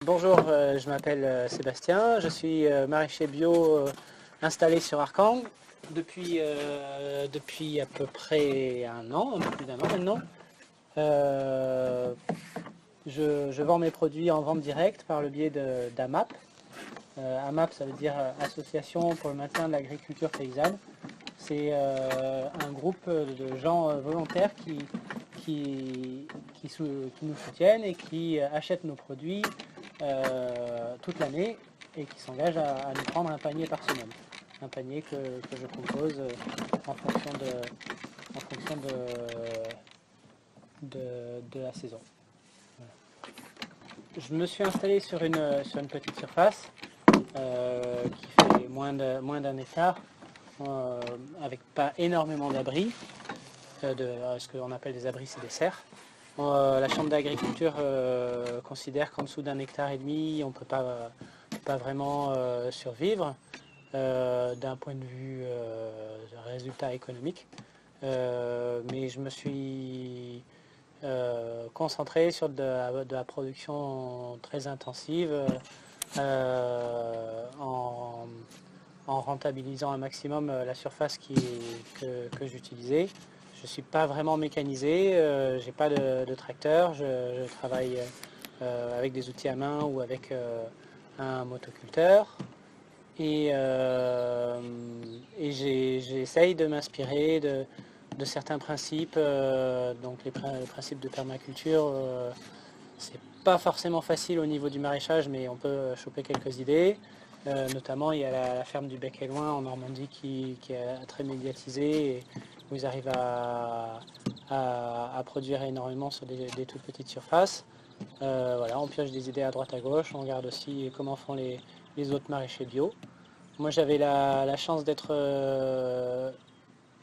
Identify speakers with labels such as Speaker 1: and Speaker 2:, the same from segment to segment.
Speaker 1: Bonjour, je m'appelle Sébastien, je suis maraîcher bio installé sur Arcang depuis à peu près un an, un peu plus d'un an maintenant. Je vends mes produits en vente directe par le biais d'AMAP. AMAP, ça veut dire Association pour le maintien de l'agriculture paysanne. C'est un groupe de gens volontaires qui nous soutiennent et qui achètent nos produits toute l'année et qui s'engagent à nous prendre un panier par semaine. Un panier que je compose en fonction de la saison. Voilà. Je me suis installé sur une petite surface qui fait moins d'un hectare, avec pas énormément d'abris. Ce qu'on appelle des abris, c'est des serres. La Chambre d'agriculture considère qu'en dessous d'un hectare et demi, on ne peut pas vraiment survivre d'un point de vue résultat économique. Mais je me suis concentré sur de la production très intensive en rentabilisant un maximum la surface que j'utilisais. Je ne suis pas vraiment mécanisé, j'ai pas de tracteur, je travaille avec des outils à main ou avec un motoculteur. Et j'essaye de m'inspirer de certains principes, donc les principes de permaculture. C'est pas forcément facile au niveau du maraîchage, mais on peut choper quelques idées. Notamment, il y a la ferme du Bec et Loin en Normandie qui est très médiatisée et où ils arrivent à produire énormément sur des toutes petites surfaces. Voilà, on pioche des idées à droite à gauche, on regarde aussi comment font les autres maraîchers bio. Moi, j'avais la chance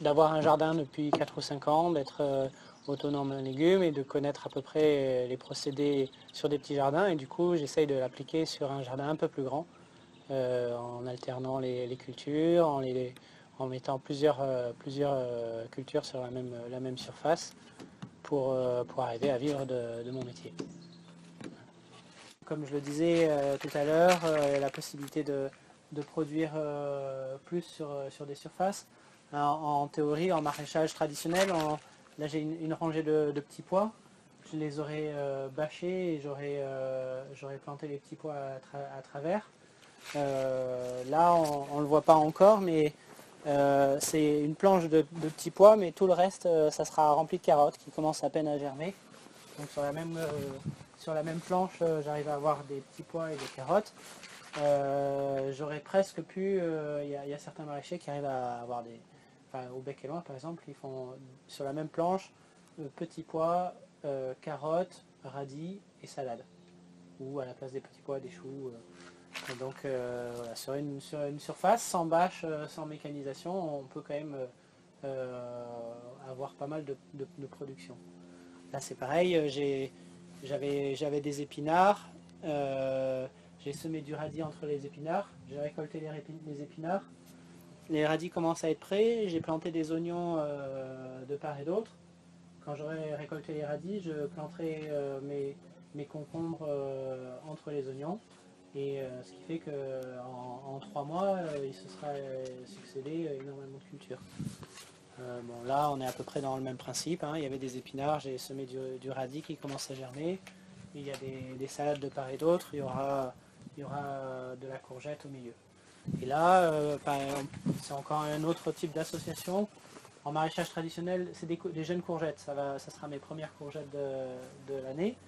Speaker 1: d'avoir un jardin depuis 4 ou 5 ans, d'être autonome en légumes et de connaître à peu près les procédés sur des petits jardins. Et du coup, j'essaye de l'appliquer sur un jardin un peu plus grand, en alternant les cultures, en mettant plusieurs cultures sur la même surface pour arriver à vivre de mon métier. Comme je le disais tout à l'heure, la possibilité de produire plus sur des surfaces. En théorie, en maraîchage traditionnel, là j'ai une rangée de petits pois. Je les aurais bâchés et j'aurais planté les petits pois à travers. Là, on ne le voit pas encore, mais c'est une planche de petits pois, mais tout le reste, ça sera rempli de carottes qui commencent à peine à germer. Donc sur la même planche, j'arrive à avoir des petits pois et des carottes. J'aurais presque pu, il y a certains maraîchers qui arrivent à avoir au Bec et Loin par exemple, ils font sur la même planche petits pois, carottes, radis et salade. Ou à la place des petits pois, des choux. Donc voilà, sur une surface sans bâche, sans mécanisation, on peut quand même avoir pas mal de production. Là c'est pareil, j'avais des épinards, j'ai semé du radis entre les épinards, j'ai récolté les épinards, les radis commencent à être prêts, j'ai planté des oignons de part et d'autre. Quand j'aurai récolté les radis, je planterai mes concombres entre les oignons. Et ce qui fait qu'en 3 mois, il se sera succédé énormément de cultures. Bon, là, on est à peu près dans le même principe. Hein. Il y avait des épinards, j'ai semé du radis qui commence à germer. Il y a des salades de part et d'autre. Il y aura de la courgette au milieu. Et là, c'est encore un autre type d'association. En maraîchage traditionnel, c'est des jeunes courgettes. Ça sera mes premières courgettes de l'année.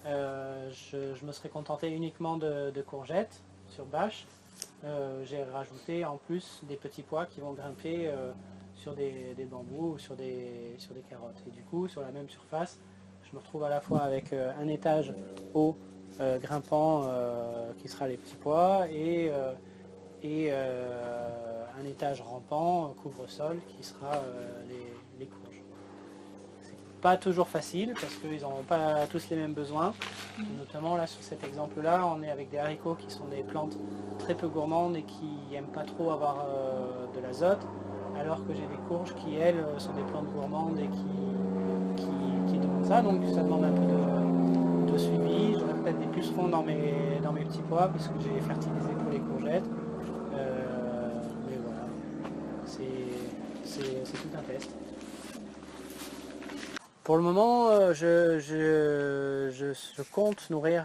Speaker 1: Je me serais contenté uniquement de courgettes sur bâche. J'ai rajouté en plus des petits pois qui vont grimper sur des bambous ou sur des carottes. Et du coup, sur la même surface, je me retrouve à la fois avec un étage haut grimpant qui sera les petits pois et un étage rampant, couvre-sol, qui sera les courges. pas toujours facile parce qu'ils n'ont pas tous les mêmes besoins. Notamment là sur cet exemple-là, on est avec des haricots qui sont des plantes très peu gourmandes et qui n'aiment pas trop avoir de l'azote, alors que j'ai des courges qui elles sont des plantes gourmandes et qui demandent ça, donc ça demande un peu de suivi. J'aurais peut-être des pucerons dans mes petits pois parce que j'ai fertilisé pour les courgettes. Mais voilà, c'est tout un test. Pour le moment, je compte nourrir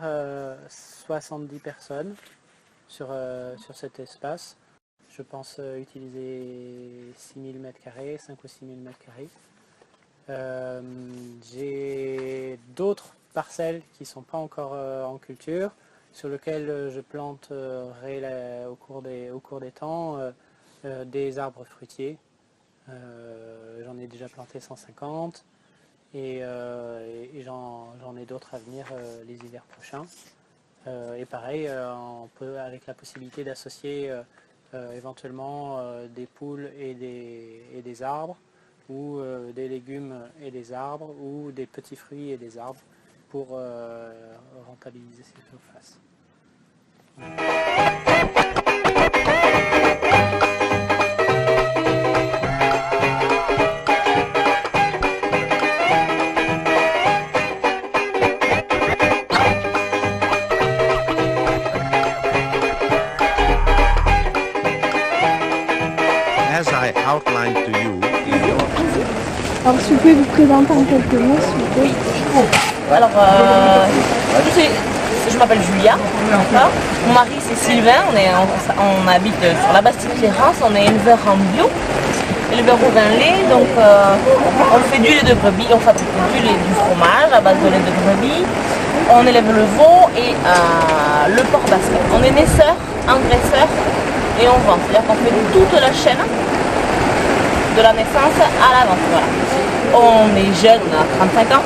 Speaker 1: 70 personnes sur cet espace. Je pense utiliser 6000 m², 5 ou 6000 m². J'ai d'autres parcelles qui ne sont pas encore en culture, sur lesquelles je planterai au cours des temps des arbres fruitiers. J'en ai déjà planté 150 et j'en ai d'autres à venir les hivers prochains. Et pareil, avec la possibilité d'associer éventuellement des poules et des arbres, ou des légumes et des arbres, ou des petits fruits et des arbres pour rentabiliser ces surfaces.
Speaker 2: As I outlined to you,
Speaker 3: Alors, si vous pouvez vous présenter en quelques mots, s'il vous plaît.
Speaker 4: Alors, je m'appelle Julia, d'accord. Mon mari c'est Sylvain, on habite sur la Bastide-Clérance, on est éleveur en bio, éleveur au vin lait, donc on fait du lait de brebis, on fabrique du fromage à base de lait de brebis, on élève le veau et le porc basque. On est naisseur, engraisseur et on vend, c'est-à-dire qu'on fait toute la chaîne de la naissance à la vente, voilà. On est jeune, on a 35 ans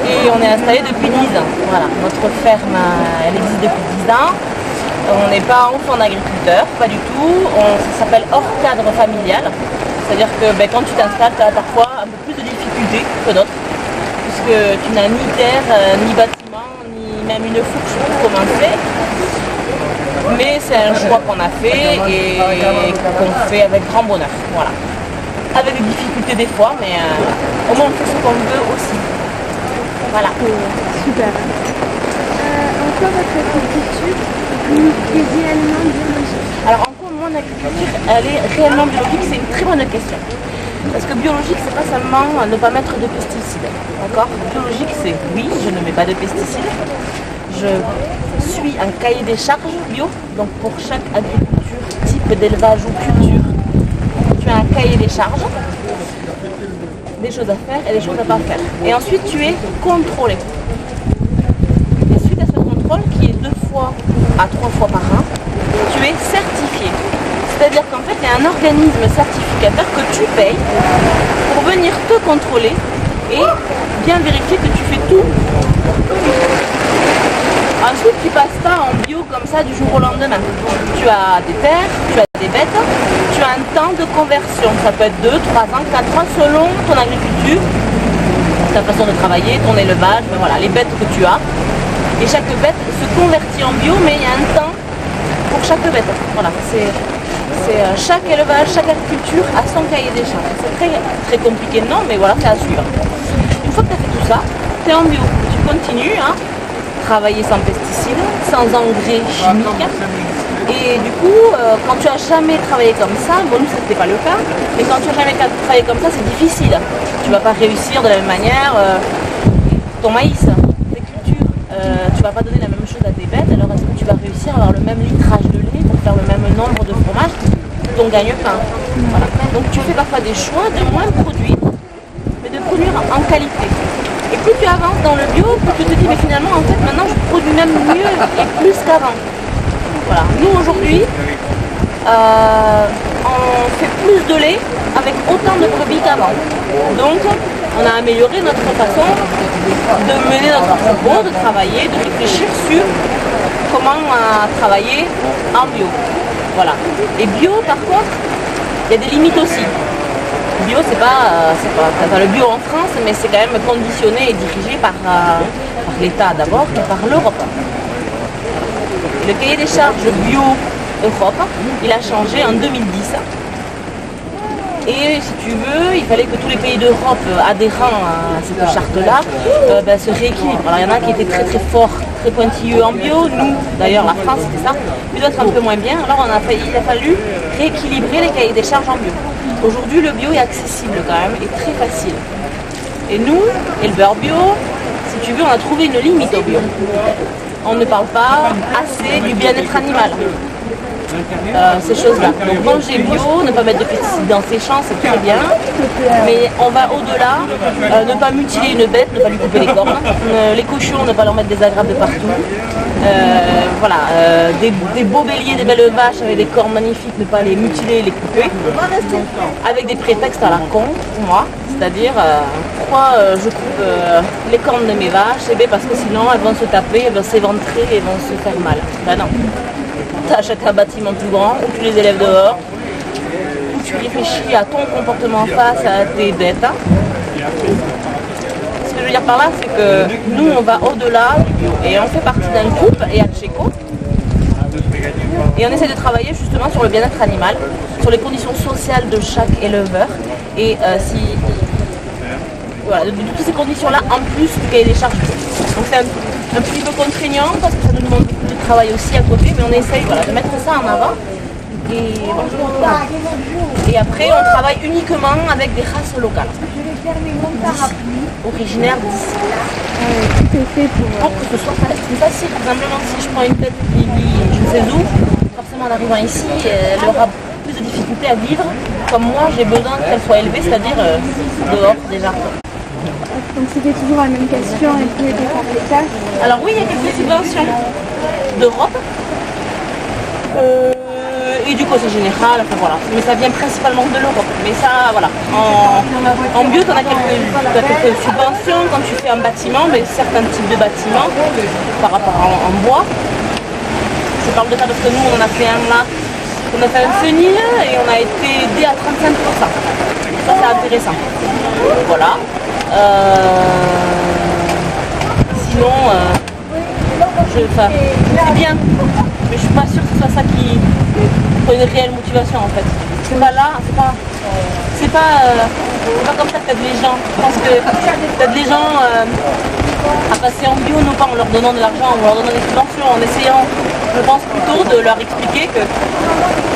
Speaker 4: et on est installé depuis 10 ans. Voilà. Notre ferme, elle existe depuis 10 ans. On n'est pas en fond d'agriculteur, pas du tout. Ça s'appelle hors cadre familial. C'est-à-dire que quand tu t'installes, tu as parfois un peu plus de difficultés que d'autres, puisque tu n'as ni terre, ni bâtiment, ni même une fourche pour commencer. Mais c'est un choix qu'on a fait et qu'on fait avec grand bonheur. Voilà. Avec des difficultés des fois, mais au moins on fait ce qu'on veut aussi. Voilà.
Speaker 3: Super. En quoi votre agriculture est réellement biologique?
Speaker 4: Alors en quoi mon agriculture elle est réellement biologique? C'est une très bonne question. Parce que biologique, c'est pas seulement ne pas mettre de pesticides. D'accord? Biologique, c'est oui, je ne mets pas de pesticides. Je suis un cahier des charges bio. Donc pour chaque agriculture, type d'élevage ou culture, tu as un cahier des charges, des choses à faire et des choses à pas faire. Et ensuite tu es contrôlé. Et suite à ce contrôle, qui est 2 fois à 3 fois par an, tu es certifié. C'est-à-dire qu'en fait, il y a un organisme certificateur que tu payes pour venir te contrôler et bien vérifier que tu fais tout. Ensuite, tu passes pas en bio comme ça du jour au lendemain. Tu as des terres, tu as des bêtes, tu as un temps de conversion. Ça peut être 2, 3 ans, 4 ans selon ton agriculture, ta façon de travailler, ton élevage, mais voilà, les bêtes que tu as. Et chaque bête se convertit en bio, mais il y a un temps pour chaque bête. Voilà, c'est chaque élevage, chaque agriculture a son cahier des charges. C'est très, très compliqué, non, mais voilà, c'est à suivre. Une fois que tu as fait tout ça, tu es en bio. Tu continues, hein, travailler sans pesticides, sans engrais chimiques. Et du coup, quand tu n'as jamais travaillé comme ça, bon, nous c'était pas le cas, mais quand tu n'as jamais travaillé comme ça, c'est difficile. Tu ne vas pas réussir de la même manière ton maïs, tes cultures. Tu ne vas pas donner la même chose à tes bêtes, alors est-ce que tu vas réussir à avoir le même litrage de lait pour faire le même nombre de fromages, ton gagne-pain. Voilà. Donc tu fais parfois des choix de moins produire, mais de produire en qualité. Et plus tu avances dans le bio, plus tu te dis mais finalement en fait maintenant je produis même mieux et plus qu'avant. Voilà. Nous aujourd'hui, on fait plus de lait avec autant de brebis qu'avant. Donc on a amélioré notre façon de mener notre troupeau, de travailler, de réfléchir sur comment travailler en bio. Voilà. Et bio par contre, il y a des limites aussi. Bio, c'est pas t'as le bio en France, mais c'est quand même conditionné et dirigé par l'État d'abord et par l'Europe. Le cahier des charges bio Europe, il a changé en 2010. Et si tu veux, il fallait que tous les pays d'Europe adhérents à cette charte-là se rééquilibrent. Alors il y en a qui étaient très très forts, très pointilleux en bio. Nous, d'ailleurs la France c'était ça, mais d'autres un peu moins bien. Alors il a fallu rééquilibrer les cahiers des charges en bio. Aujourd'hui le bio est accessible quand même et très facile. Et nous, éleveurs bio, si tu veux, on a trouvé une limite au bio. On ne parle pas assez du bien-être animal. Ces choses-là. Donc manger bio, ne pas mettre de pesticides dans ses champs, c'est très bien, mais on va au-delà, ne pas mutiler une bête, ne pas lui couper les cornes, les cochons, ne pas leur mettre des agrafes de partout, voilà, des beaux béliers, des belles vaches avec des cornes magnifiques, ne pas les mutiler et les couper, avec des prétextes à la con, pour moi, c'est-à-dire pourquoi je coupe les cornes de mes vaches, et bien parce que sinon elles vont se taper, elles vont s'éventrer et vont se faire mal. Ben non. Tu achètes un bâtiment plus grand, ou tu les élèves dehors, ou tu réfléchis à ton comportement face à tes bêtes. Ce que je veux dire par là, c'est que nous, on va au-delà du bio. Et on fait partie d'un groupe, et à Tchéco, et on essaie de travailler justement sur le bien-être animal, sur les conditions sociales de chaque éleveur. Et voilà, de toutes ces conditions-là, en plus du cahier des charges. Donc c'est un petit peu contraignant parce que ça nous demande beaucoup de travail aussi à côté, mais on essaye voilà, de mettre ça en avant. Et après, on travaille uniquement avec des races locales, originaires d'ici. Pour que ce soit plus facile. Par exemple, si je prends une tête qui vit je ne sais où, forcément en arrivant ici, elle aura plus de difficultés à vivre comme moi j'ai besoin qu'elle soit élevée, c'est-à-dire dehors déjà.
Speaker 3: Donc c'était toujours la même question, et tout était par l'État.
Speaker 4: Alors oui, il y a quelques subventions d'Europe et du Conseil général, enfin voilà. Mais ça vient principalement de l'Europe. Mais ça, voilà. En bio, tu as quelques subventions quand tu fais un bâtiment, mais certains types de bâtiments par rapport en bois. Je parle de ça parce que nous, on en a fait un là. On a fait un fenil et on a été aidé à 35%. Ça, c'est intéressant. Voilà. Sinon, c'est bien, mais je suis pas sûre que ce soit ça qui soit une réelle motivation en fait. C'est pas là, c'est pas comme ça que t'aides les gens. Je pense que t'aides les gens à passer en bio, non pas en leur donnant de l'argent ou en leur donnant des subventions, en essayant, je pense plutôt de leur expliquer que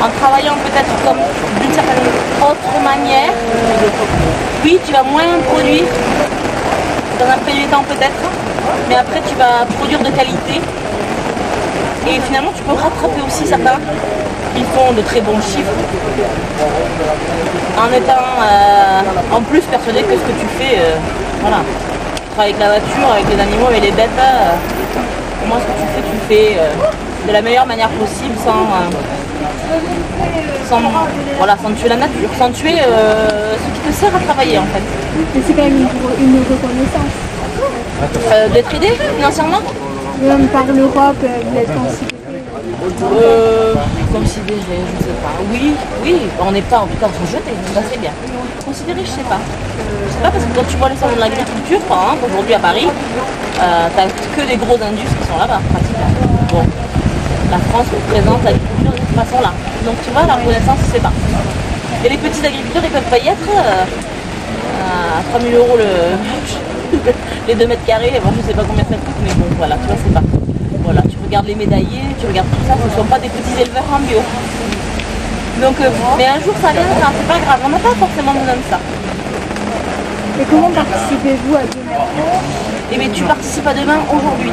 Speaker 4: en travaillant peut-être comme d'une certaine autre manière, oui, tu vas moins produire dans un premier temps peut-être, mais après tu vas produire de qualité et finalement tu peux rattraper aussi certains qui font de très bons chiffres en étant en plus persuadé que ce que tu fais, voilà, tu travailles avec la nature, avec les animaux et les bêtes, au moins ce que tu fais de la meilleure manière possible sans tuer la nature, sans tuer ce qui te sert à travailler en fait.
Speaker 3: Mais c'est quand même une reconnaissance.
Speaker 4: D'être aidé financièrement
Speaker 3: Même par l'Europe, vous êtes considéré.
Speaker 4: Considéré, je sais pas. Oui, on n'est pas en tout cas rejeté, ça c'est bien. Considéré, je sais pas. Je sais pas parce que quand tu vois les salons de l'agriculture, par exemple, aujourd'hui à Paris, t'as que des gros industries qui sont là-bas, pratiquement. Bon. La France représente l'agriculture de cette façon-là. Donc tu vois, la reconnaissance, c'est pas. Et les petits agriculteurs, ils peuvent pas y être à 3 000 € les 2 mètres carrés. Bon, je sais pas combien ça coûte, mais bon, voilà, tu vois, c'est pas. Voilà, tu regardes les médaillés, tu regardes tout ça, ce ne sont pas des petits éleveurs en bio. Donc, mais un jour, ça viendra, c'est pas grave, on n'a pas forcément besoin de ça.
Speaker 3: Et comment participez-vous à demain?
Speaker 4: Eh bien, tu participes à demain aujourd'hui.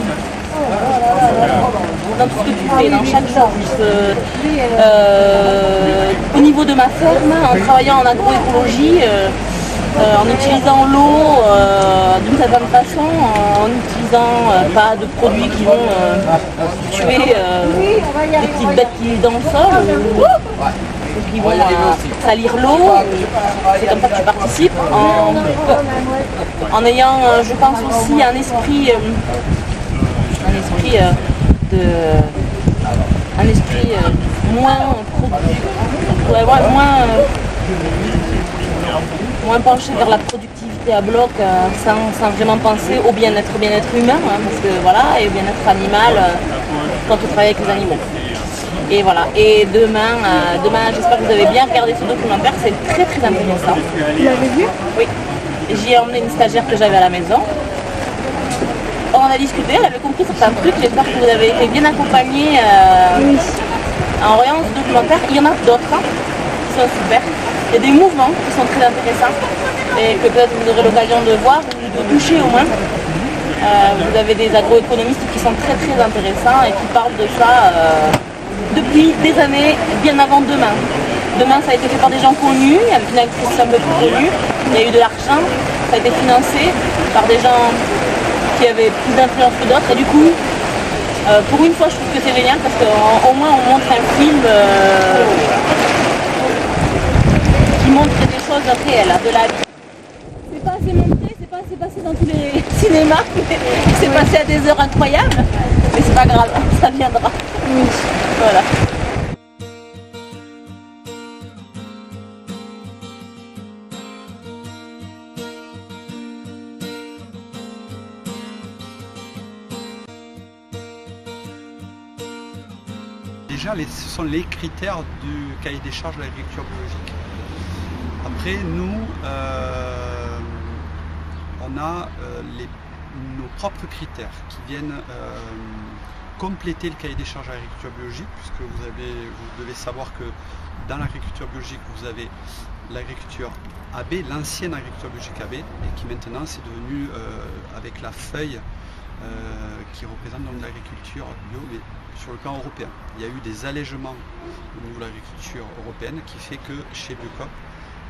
Speaker 4: Dans tout ce que tu fais, dans chaque jour. Au niveau de ma ferme, en travaillant en agroécologie, en utilisant l'eau d'une certaine façon, en n'utilisant pas de produits qui vont tuer des petites bêtes qui sont dans le sol, ou qui vont salir l'eau. C'est comme ça que tu participes, en ayant, je pense aussi, un esprit moins moins pencher vers la productivité à bloc sans vraiment penser au bien-être humain, hein, parce que voilà, et au bien-être animal quand on travaille avec les animaux. Et voilà. Et demain, j'espère que vous avez bien regardé ce documentaire, c'est très très intéressant.
Speaker 3: Vous l'avez vu?
Speaker 4: Oui. J'y ai emmené une stagiaire que j'avais à la maison. On a discuté, elle avait compris certains trucs, j'espère que vous avez été bien accompagnés
Speaker 3: Oui.
Speaker 4: en regardant ce documentaire. Il y en a d'autres hein, qui sont super. Il y a des mouvements qui sont très intéressants et que peut-être vous aurez l'occasion de voir ou de toucher au moins. Vous avez des agroéconomistes qui sont très très intéressants et qui parlent de ça depuis des années, bien avant Demain. Demain, ça a été fait par des gens connus, avec une actrice un peu plus connue. Il y a eu de l'argent, ça a été financé par des gens qui avaient plus d'influence que d'autres. Et du coup, pour une fois, je trouve que c'est génial parce qu'au moins on montre un film qui montre des choses réelles, de la vie. C'est pas assez montré, c'est pas assez passé dans tous les cinémas, c'est passé à des heures incroyables, mais c'est pas grave, ça viendra.
Speaker 3: Oui.
Speaker 4: Voilà.
Speaker 5: Déjà, ce sont les critères du cahier des charges de l'agriculture biologique. Après, nous, on a nos propres critères qui viennent compléter le cahier des charges de l'agriculture biologique, puisque vous devez savoir que dans l'agriculture biologique, vous avez l'agriculture AB, l'ancienne agriculture biologique AB, et qui maintenant c'est devenu avec la feuille qui représente donc l'agriculture bio, mais sur le plan européen. Il y a eu des allègements au niveau de l'agriculture européenne qui fait que chez Biocop,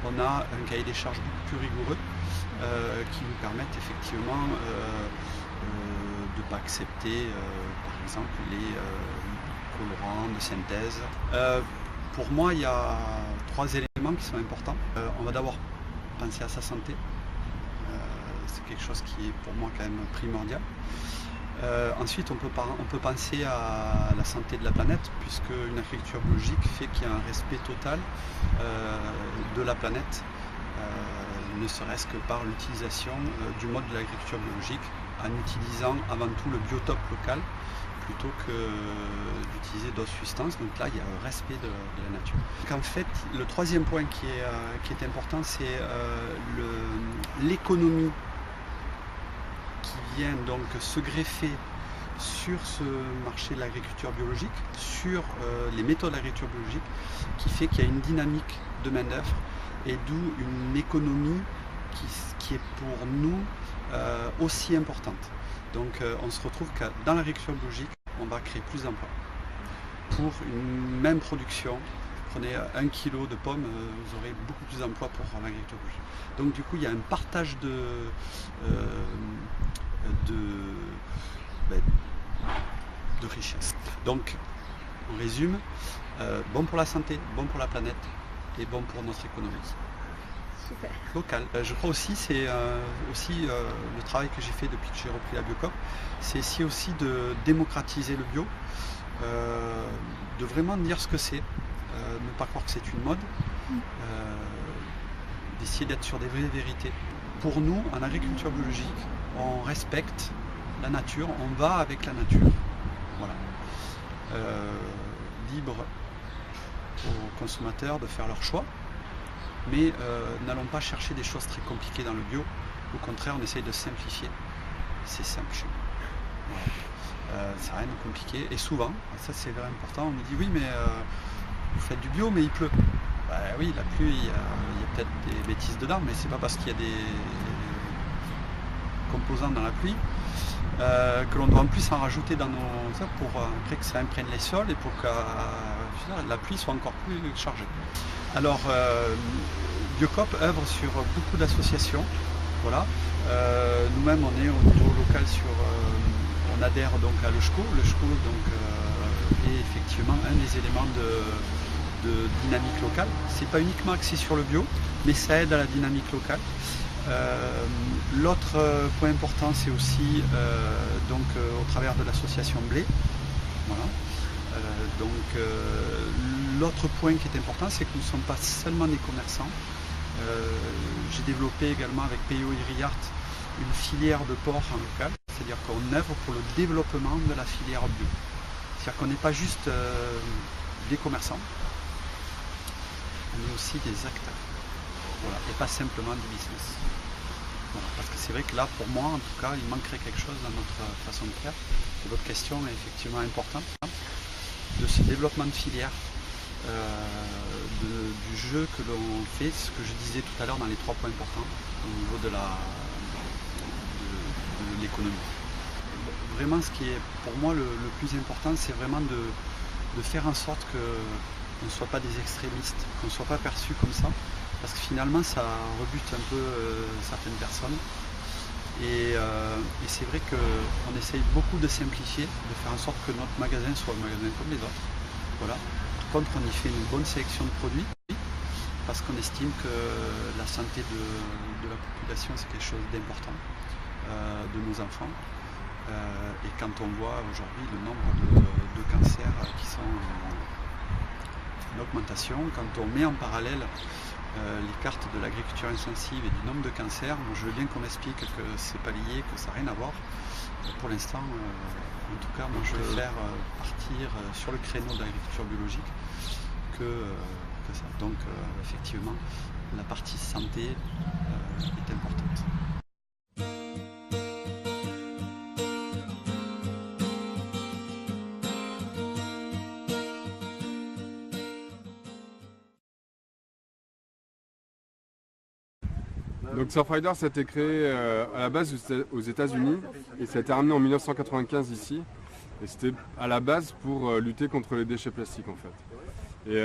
Speaker 5: on a un cahier des charges beaucoup plus rigoureux qui nous permettent effectivement de ne pas accepter par exemple les colorants de synthèse. Pour moi, il y a 3 éléments qui sont importants. On va d'abord penser à sa santé. C'est quelque chose qui est pour moi quand même primordial. Ensuite, on peut penser à la santé de la planète, puisque une agriculture biologique fait qu'il y a un respect total de la planète, ne serait-ce que par l'utilisation du mode de l'agriculture biologique, en utilisant avant tout le biotope local, plutôt que d'utiliser d'autres substances. Donc là, il y a un respect de la nature. Donc en fait, le 3e point qui est important, c'est l'économie qui vient donc se greffer sur ce marché de l'agriculture biologique, sur les méthodes d'agriculture biologique, qui fait qu'il y a une dynamique de main-d'œuvre et d'où une économie qui est pour nous aussi importante. Donc on se retrouve que dans l'agriculture biologique, on va créer plus d'emplois. Pour une même production, prenez 1 kg de pommes, vous aurez beaucoup plus d'emplois pour l'agriculture biologique. Donc du coup, il y a un partage de richesse. Donc, on résume, bon pour la santé, bon pour la planète et bon pour notre économie.
Speaker 3: Super.
Speaker 5: Locale. Je crois aussi, c'est le travail que j'ai fait depuis que j'ai repris la Biocop, c'est essayer aussi de démocratiser le bio, de vraiment dire ce que c'est, ne pas croire que c'est une mode, d'essayer d'être sur des vraies vérités. Pour nous, en agriculture biologique, on respecte la nature, on va avec la nature. Voilà. Libre aux consommateurs de faire leur choix, mais n'allons pas chercher des choses très compliquées dans le bio. Au contraire, on essaye de simplifier. C'est simple chez nous. Voilà. Ça n'a rien de compliqué. Et souvent, ça c'est vraiment important, on nous dit oui, mais vous faites du bio, mais il pleut. Bah, oui, la pluie, il y a peut-être des bêtises dedans, mais c'est pas parce qu'il y a des composants dans la pluie que l'on doit en plus en rajouter dans nos ça pour après que ça imprègne les sols et pour que la pluie soit encore plus chargée. Alors Biocop œuvre sur beaucoup d'associations. Voilà. Nous-mêmes on est au niveau local on adhère donc à l'ECHCO. L'ECHCO donc est effectivement un des éléments de dynamique locale. C'est pas uniquement axé sur le bio, mais ça aide à la dynamique locale. L'autre point important, c'est aussi au travers de l'association Blé. Voilà. L'autre point qui est important, c'est que nous ne sommes pas seulement des commerçants. j'ai développé également avec PO Iriart une filière de porc en local, c'est-à-dire qu'on œuvre pour le développement de la filière bio. C'est-à-dire qu'on n'est pas juste des commerçants, on est aussi des acteurs, voilà, et pas simplement du business. Voilà, parce que c'est vrai que là, pour moi, en tout cas, il manquerait quelque chose dans notre façon de faire. Et votre question est effectivement importante, hein, de ce développement de filière, du jeu que l'on fait, ce que je disais tout à l'heure dans les 3 points importants au niveau de l'économie. Vraiment, ce qui est pour moi le plus important, c'est vraiment de faire en sorte qu'on ne soit pas des extrémistes, qu'on ne soit pas perçu comme ça, parce que finalement ça rebute un peu certaines personnes. Et c'est vrai qu'on essaye beaucoup de simplifier, de faire en sorte que notre magasin soit un magasin comme les autres. Voilà. Par contre, on y fait une bonne sélection de produits, parce qu'on estime que la santé de la population, c'est quelque chose d'important, de nos enfants. Et quand on voit aujourd'hui le nombre de cancers qui sont en augmentation, quand on met en parallèle les cartes de l'agriculture intensive et du nombre de cancers, moi je veux bien qu'on m'explique que c'est pas lié, que ça n'a rien à voir. Pour l'instant, en tout cas, moi je vais faire partir sur le créneau de l'agriculture biologique que ça. Donc effectivement, la partie santé est importante.
Speaker 6: Donc Surfrider, ça a été créé à la base aux États-Unis et ça a été ramené en 1995 ici. Et c'était à la base pour lutter contre les déchets plastiques en fait. Et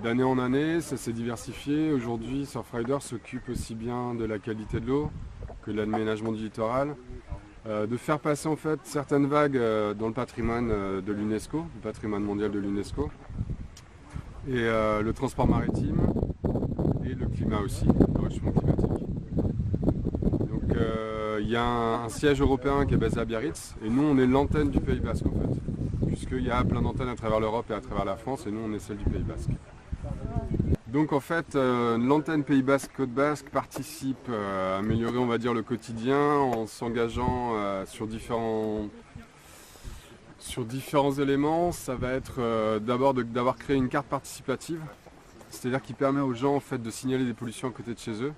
Speaker 6: d'année en année, ça s'est diversifié. Aujourd'hui, Surfrider s'occupe aussi bien de la qualité de l'eau que de l'aménagement du littoral, de faire passer en fait certaines vagues dans le patrimoine de l'UNESCO, le patrimoine mondial de l'UNESCO, et le transport maritime et le climat aussi, le réchauffement climatique. Donc il y a un siège européen qui est basé à Biarritz et nous on est l'antenne du Pays Basque en fait, puisqu'il y a plein d'antennes à travers l'Europe et à travers la France et nous on est celle du Pays Basque. Donc en fait l'antenne Pays Basque Côte Basque participe à améliorer on va dire le quotidien en s'engageant sur différents éléments. Ça va être d'abord d'avoir créé une carte participative, c'est-à-dire qui permet aux gens en fait, de signaler des pollutions à côté de chez eux,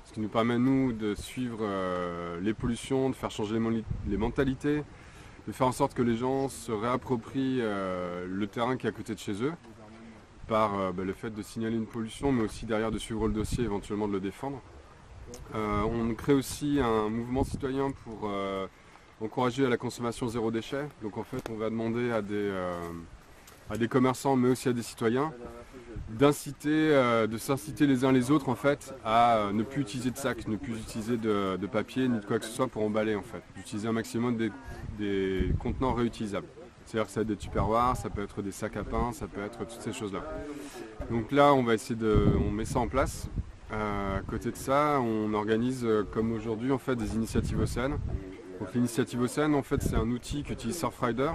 Speaker 6: ce qui nous permet nous de suivre les pollutions, de faire changer les mentalités, de faire en sorte que les gens se réapproprient le terrain qui est à côté de chez eux, par le fait de signaler une pollution, mais aussi derrière de suivre le dossier, éventuellement de le défendre. On crée aussi un mouvement citoyen pour encourager à la consommation zéro déchet. Donc en fait on va demander à des commerçants mais aussi à des citoyens de s'inciter les uns les autres en fait à ne plus utiliser de sacs, ne plus utiliser de papier ni de quoi que ce soit pour emballer en fait. D'utiliser un maximum des contenants réutilisables. C'est-à-dire que ça peut être des tupperwares, ça peut être des sacs à pain, ça peut être toutes ces choses-là. Donc là on va essayer on met ça en place. À côté de ça, on organise comme aujourd'hui en fait des initiatives océanes. Donc l'initiative Océane, en fait, c'est un outil qu'utilise Surfrider.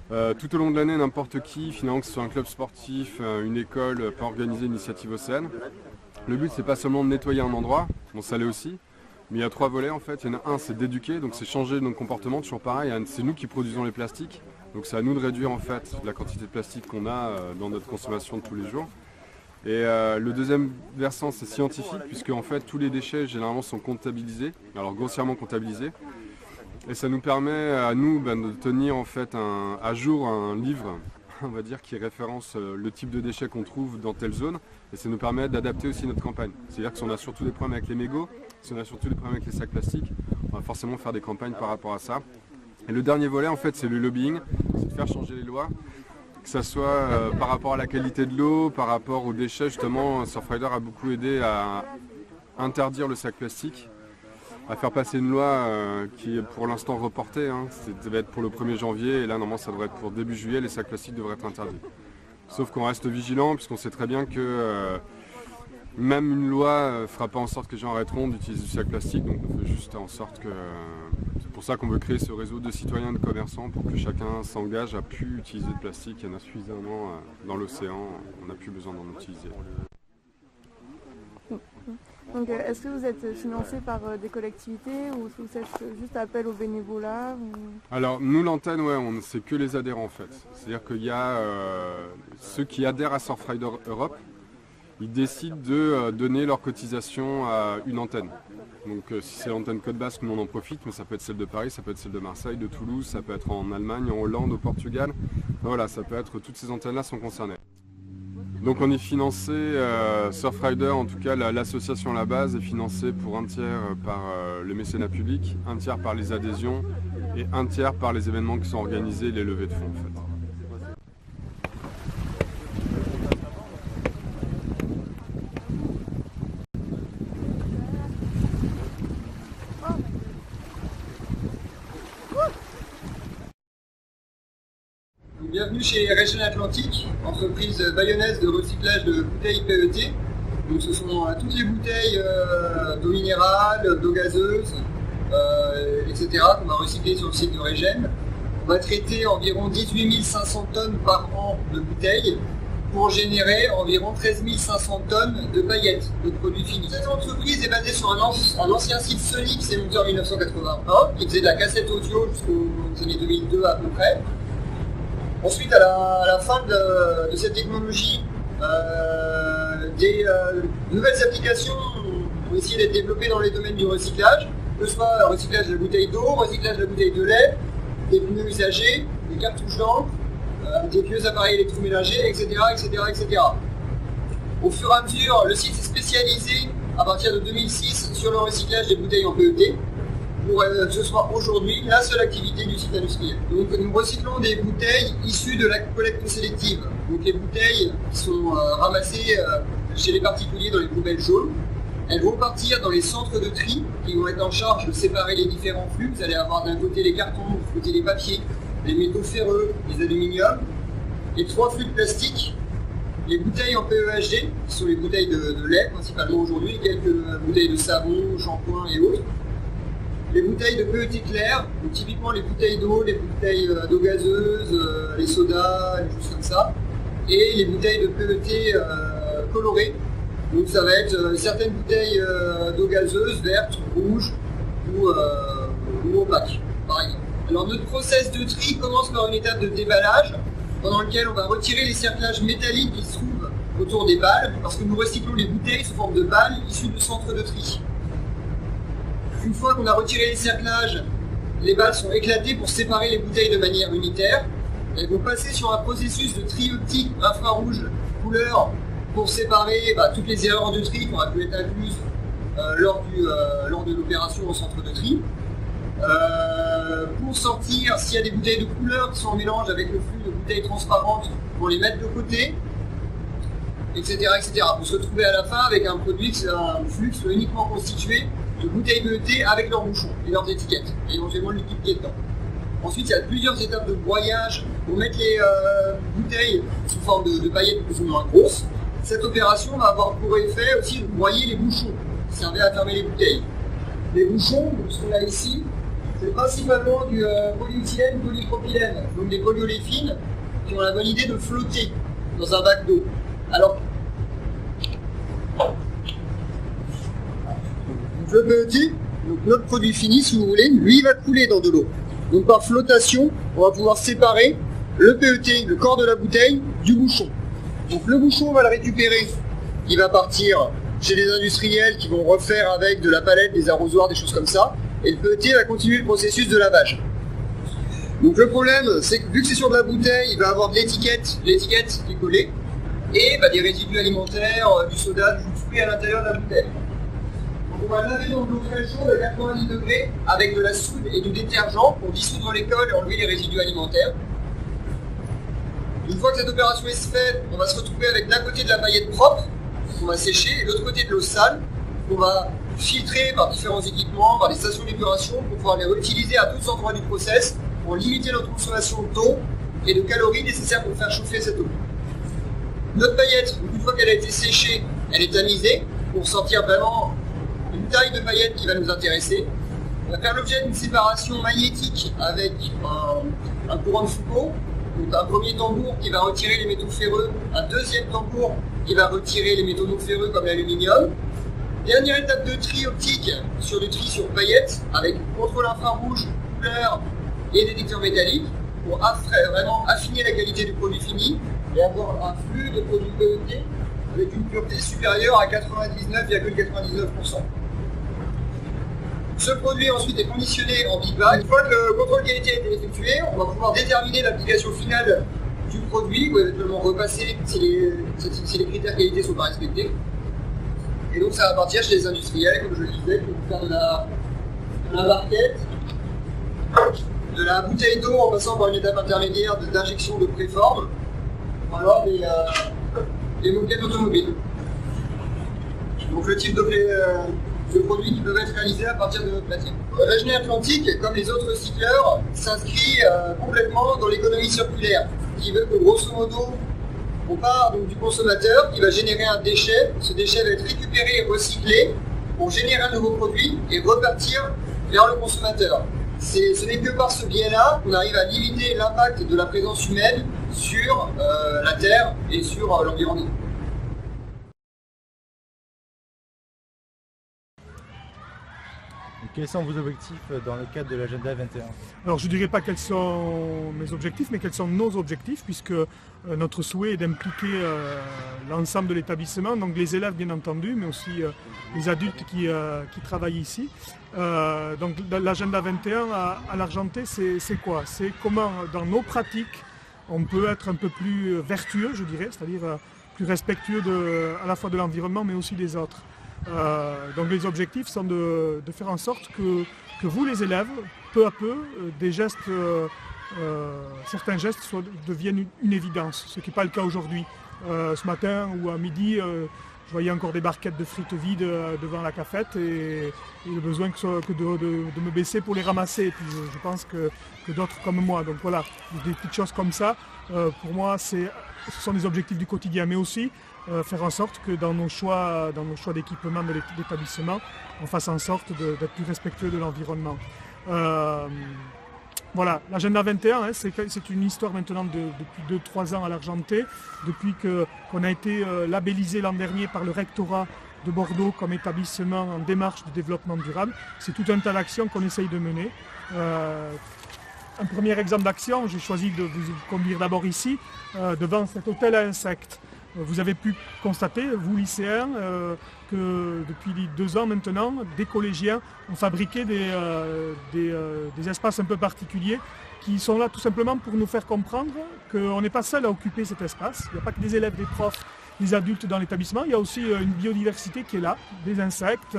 Speaker 6: Tout au long de l'année, n'importe qui, finalement, que ce soit un club sportif, une école, peut organiser une initiative Océane. Le but, c'est pas seulement de nettoyer un endroit, bon ça l'est aussi, mais il y a 3 volets en fait. Il y en a un, c'est d'éduquer, donc c'est changer nos comportements, toujours pareil. C'est nous qui produisons les plastiques, donc c'est à nous de réduire en fait la quantité de plastique qu'on a dans notre consommation de tous les jours. Et le deuxième versant, c'est scientifique, puisque en fait tous les déchets généralement sont comptabilisés, alors grossièrement comptabilisés. Et ça nous permet à nous de tenir en fait à jour un livre, on va dire, qui référence le type de déchets qu'on trouve dans telle zone. Et ça nous permet d'adapter aussi notre campagne. C'est-à-dire que si on a surtout des problèmes avec les mégots, si on a surtout des problèmes avec les sacs plastiques, on va forcément faire des campagnes par rapport à ça. Et le dernier volet en fait c'est le lobbying, c'est de faire changer les lois. Que ce soit par rapport à la qualité de l'eau, par rapport aux déchets, justement, Surfrider a beaucoup aidé à interdire le sac plastique, à faire passer une loi qui est pour l'instant reportée, hein. Ça devait être pour le 1er janvier et là normalement ça devrait être pour début juillet, les sacs plastiques devraient être interdits. Sauf qu'on reste vigilant puisqu'on sait très bien que même une loi ne fera pas en sorte que les gens arrêteront d'utiliser du sac plastique, donc on fait juste en sorte que... C'est pour ça qu'on veut créer ce réseau de citoyens, de commerçants, pour que chacun s'engage à plus utiliser de plastique. Il y en a suffisamment dans l'océan, on n'a plus besoin d'en utiliser.
Speaker 3: Donc est-ce que vous êtes financé par des collectivités ou vous faites juste appel au bénévolat ou...
Speaker 6: Alors nous l'antenne, ouais, c'est que les adhérents en fait. C'est-à-dire qu'il y a ceux qui adhèrent à Surfrider Europe, ils décident de donner leur cotisation à une antenne. Donc si c'est l'antenne Côte Basque, nous on en profite, mais ça peut être celle de Paris, ça peut être celle de Marseille, de Toulouse, ça peut être en Allemagne, en Hollande, au Portugal. Voilà, ça peut être, toutes ces antennes-là sont concernées. Donc on est financé, Surfrider, en tout cas l'association à la base est financée pour un tiers par le mécénat public, un tiers par les adhésions et un tiers par les événements qui sont organisés, les levées de fonds en fait.
Speaker 7: Bienvenue chez Regen Atlantique, entreprise bayonnaise de recyclage de bouteilles PET. Donc ce sont toutes les bouteilles d'eau minérale, d'eau gazeuse, etc. qu'on va recycler sur le site de Regen. On va traiter environ 18 500 tonnes par an de bouteilles pour générer environ 13 500 tonnes de paillettes, de produits finis. Cette entreprise est basée sur un ancien site Sony qui s'est monté en 1981, qui faisait de la cassette audio jusqu'aux années 2002 à peu près. Ensuite, à la fin de cette technologie, des nouvelles applications ont essayé d'être développées dans les domaines du recyclage, que ce soit recyclage de la bouteille d'eau, recyclage de la bouteille de lait, des pneus usagés, des cartouches d'encre, des vieux appareils électroménagers, etc., etc., etc. Au fur et à mesure, le site s'est spécialisé à partir de 2006 sur le recyclage des bouteilles en PET, pour que ce soit aujourd'hui la seule activité du site industriel. Donc nous recyclons des bouteilles issues de la collecte sélective. Donc les bouteilles qui sont ramassées chez les particuliers dans les poubelles jaunes, elles vont partir dans les centres de tri qui vont être en charge de séparer les différents flux. Vous allez avoir d'un côté les cartons, de l'autre côté les papiers, les métaux ferreux, les aluminiums, les 3 flux de plastique, les bouteilles en PEHD, qui sont les bouteilles de lait principalement aujourd'hui, quelques bouteilles de savon, shampoing et autres. Les bouteilles de PET clair, donc typiquement les bouteilles d'eau, les bouteilles d'eau gazeuse, les sodas, les choses comme ça, et les bouteilles de PET colorées. Donc ça va être certaines bouteilles d'eau gazeuse, vertes, rouges ou opaques, par exemple. Alors notre process de tri commence par une étape de déballage, pendant lequel on va retirer les cerclages métalliques qui se trouvent autour des balles, parce que nous recyclons les bouteilles sous forme de balles issues du centre de tri. Une fois qu'on a retiré les cerclages, les balles sont éclatées pour séparer les bouteilles de manière unitaire. Elles vont passer sur un processus de tri optique infrarouge couleur pour séparer toutes les erreurs de tri qui auraient pu être incluses lors de l'opération au centre de tri. Pour sortir, s'il y a des bouteilles de couleur qui sont en mélange avec le flux de bouteilles transparentes, pour les mettre de côté, etc., etc. Pour se retrouver à la fin avec un produit, un flux qui soit uniquement constitué de bouteilles PET avec leurs bouchons et leurs étiquettes, et éventuellement le liquide qui est dedans. Ensuite, il y a plusieurs étapes de broyage pour mettre les bouteilles sous forme de paillettes plus ou moins grosses. Cette opération va avoir pour effet aussi de broyer les bouchons qui servaient à fermer les bouteilles. Les bouchons, ce qu'on a ici, c'est principalement du polyéthylène, polypropylène, donc des polyoléfines qui ont la bonne idée de flotter dans un bac d'eau. Alors, le PET, donc notre produit fini, si vous voulez, lui il va couler dans de l'eau. Donc par flottation, on va pouvoir séparer le PET, le corps de la bouteille, du bouchon. Donc le bouchon, on va le récupérer, il va partir chez les industriels qui vont refaire avec de la palette, des arrosoirs, des choses comme ça, et le PET va continuer le processus de lavage. Donc le problème, c'est que vu que c'est sur de la bouteille, il va avoir de l'étiquette qui est collée, et des résidus alimentaires, du soda, du jus de fruits à l'intérieur de la bouteille. On va laver dans de l'eau très chaude à 90 degrés avec de la soude et du détergent pour dissoudre les cols et enlever les résidus alimentaires. Une fois que cette opération est faite, on va se retrouver avec d'un côté de la paillette propre qu'on va sécher et de l'autre côté de l'eau sale qu'on va filtrer par différents équipements, par des stations d'épuration pour pouvoir les réutiliser à d'autres endroits du process pour limiter notre consommation d'eau et de calories nécessaires pour faire chauffer cette eau. Notre paillette, une fois qu'elle a été séchée, elle est tamisée pour sortir vraiment une taille de paillettes qui va nous intéresser. On va faire l'objet d'une séparation magnétique avec un courant de Foucault. Donc un premier tambour qui va retirer les métaux ferreux, un deuxième tambour qui va retirer les métaux non ferreux comme l'aluminium. Dernière étape de tri optique sur du tri sur paillettes avec contrôle infrarouge, couleur et détecteur métallique pour vraiment affiner la qualité du produit fini et avoir un flux de produits PET avec une pureté supérieure à 99,99%. Ce produit ensuite est conditionné en big bag. Une fois que le contrôle qualité a été effectué, on va pouvoir déterminer l'application finale du produit ou éventuellement repasser si les critères qualité ne sont pas respectés. Et donc ça va partir chez les industriels, comme je le disais, qui vont faire de la barquette, de la bouteille d'eau en passant par une étape intermédiaire d'injection de préforme, ou alors des moquettes automobiles. Donc le type de produits qui peuvent être réalisés à partir de notre matière. Régéné Atlantique, comme les autres cycleurs, s'inscrit complètement dans l'économie circulaire, qui veut que grosso modo, on part donc du consommateur qui va générer un déchet, ce déchet va être récupéré et recyclé pour générer un nouveau produit et repartir vers le consommateur. Ce n'est que par ce biais-là qu'on arrive à limiter l'impact de la présence humaine sur la Terre et sur l'environnement.
Speaker 8: Quels sont vos objectifs dans le cadre de l'agenda 21?
Speaker 9: Alors je ne dirais pas quels sont mes objectifs, mais quels sont nos objectifs, puisque notre souhait est d'impliquer l'ensemble de l'établissement, donc les élèves bien entendu, mais aussi les adultes qui travaillent ici. Donc l'agenda 21 à l'Argentais, c'est quoi? C'est comment dans nos pratiques on peut être un peu plus vertueux, je dirais, c'est-à-dire plus respectueux à la fois de l'environnement mais aussi des autres. Donc les objectifs sont de faire en sorte que vous les élèves, peu à peu, des gestes, certains gestes deviennent une évidence, ce qui n'est pas le cas aujourd'hui. Ce matin ou à midi, je voyais encore des barquettes de frites vides devant la cafette et le besoin de me baisser pour les ramasser. Et puis je pense que d'autres comme moi. Donc voilà, des petites choses comme ça, pour moi, ce sont des objectifs du quotidien, mais aussi faire en sorte que dans nos choix d'équipement de l'établissement, on fasse en sorte d'être plus respectueux de l'environnement. Voilà, l'agenda 21, c'est une histoire maintenant depuis 2-3 ans à l'Argentais, depuis qu'on a été labellisé l'an dernier par le rectorat de Bordeaux comme établissement en démarche de développement durable. C'est tout un tas d'actions qu'on essaye de mener. Un premier exemple d'action, j'ai choisi de vous conduire d'abord ici, devant cet hôtel à insectes. Vous avez pu constater, vous lycéens, que depuis 2 ans maintenant, des collégiens ont fabriqué des espaces un peu particuliers qui sont là tout simplement pour nous faire comprendre qu'on n'est pas seul à occuper cet espace. Il n'y a pas que des élèves, des profs, des adultes dans l'établissement, il y a aussi une biodiversité qui est là, des insectes.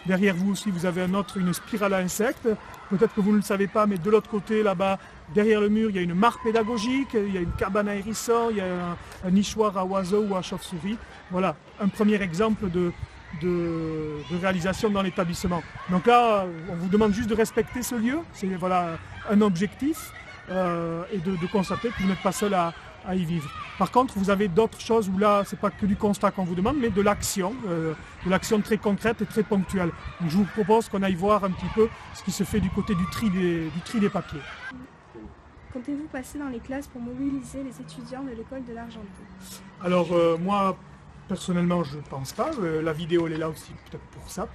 Speaker 9: Derrière vous aussi, vous avez une spirale à insectes. Peut-être que vous ne le savez pas, mais de l'autre côté, là-bas, derrière le mur, il y a une mare pédagogique, il y a une cabane à hérissons, il y a un nichoir à oiseaux ou à chauves-souris. Voilà, un premier exemple de réalisation dans l'établissement. Donc là, on vous demande juste de respecter ce lieu, c'est voilà, un objectif, et de constater que vous n'êtes pas seul à y vivre. Par contre, vous avez d'autres choses où là, c'est pas que du constat qu'on vous demande, mais de l'action très concrète et très ponctuelle. Donc, je vous propose qu'on aille voir un petit peu ce qui se fait du côté du tri des papiers.
Speaker 10: Comptez-vous passer dans les classes pour mobiliser les étudiants de l'école de l'Argentais? Alors
Speaker 9: moi, personnellement, je ne pense pas. La vidéo, elle est là aussi peut-être pour ça,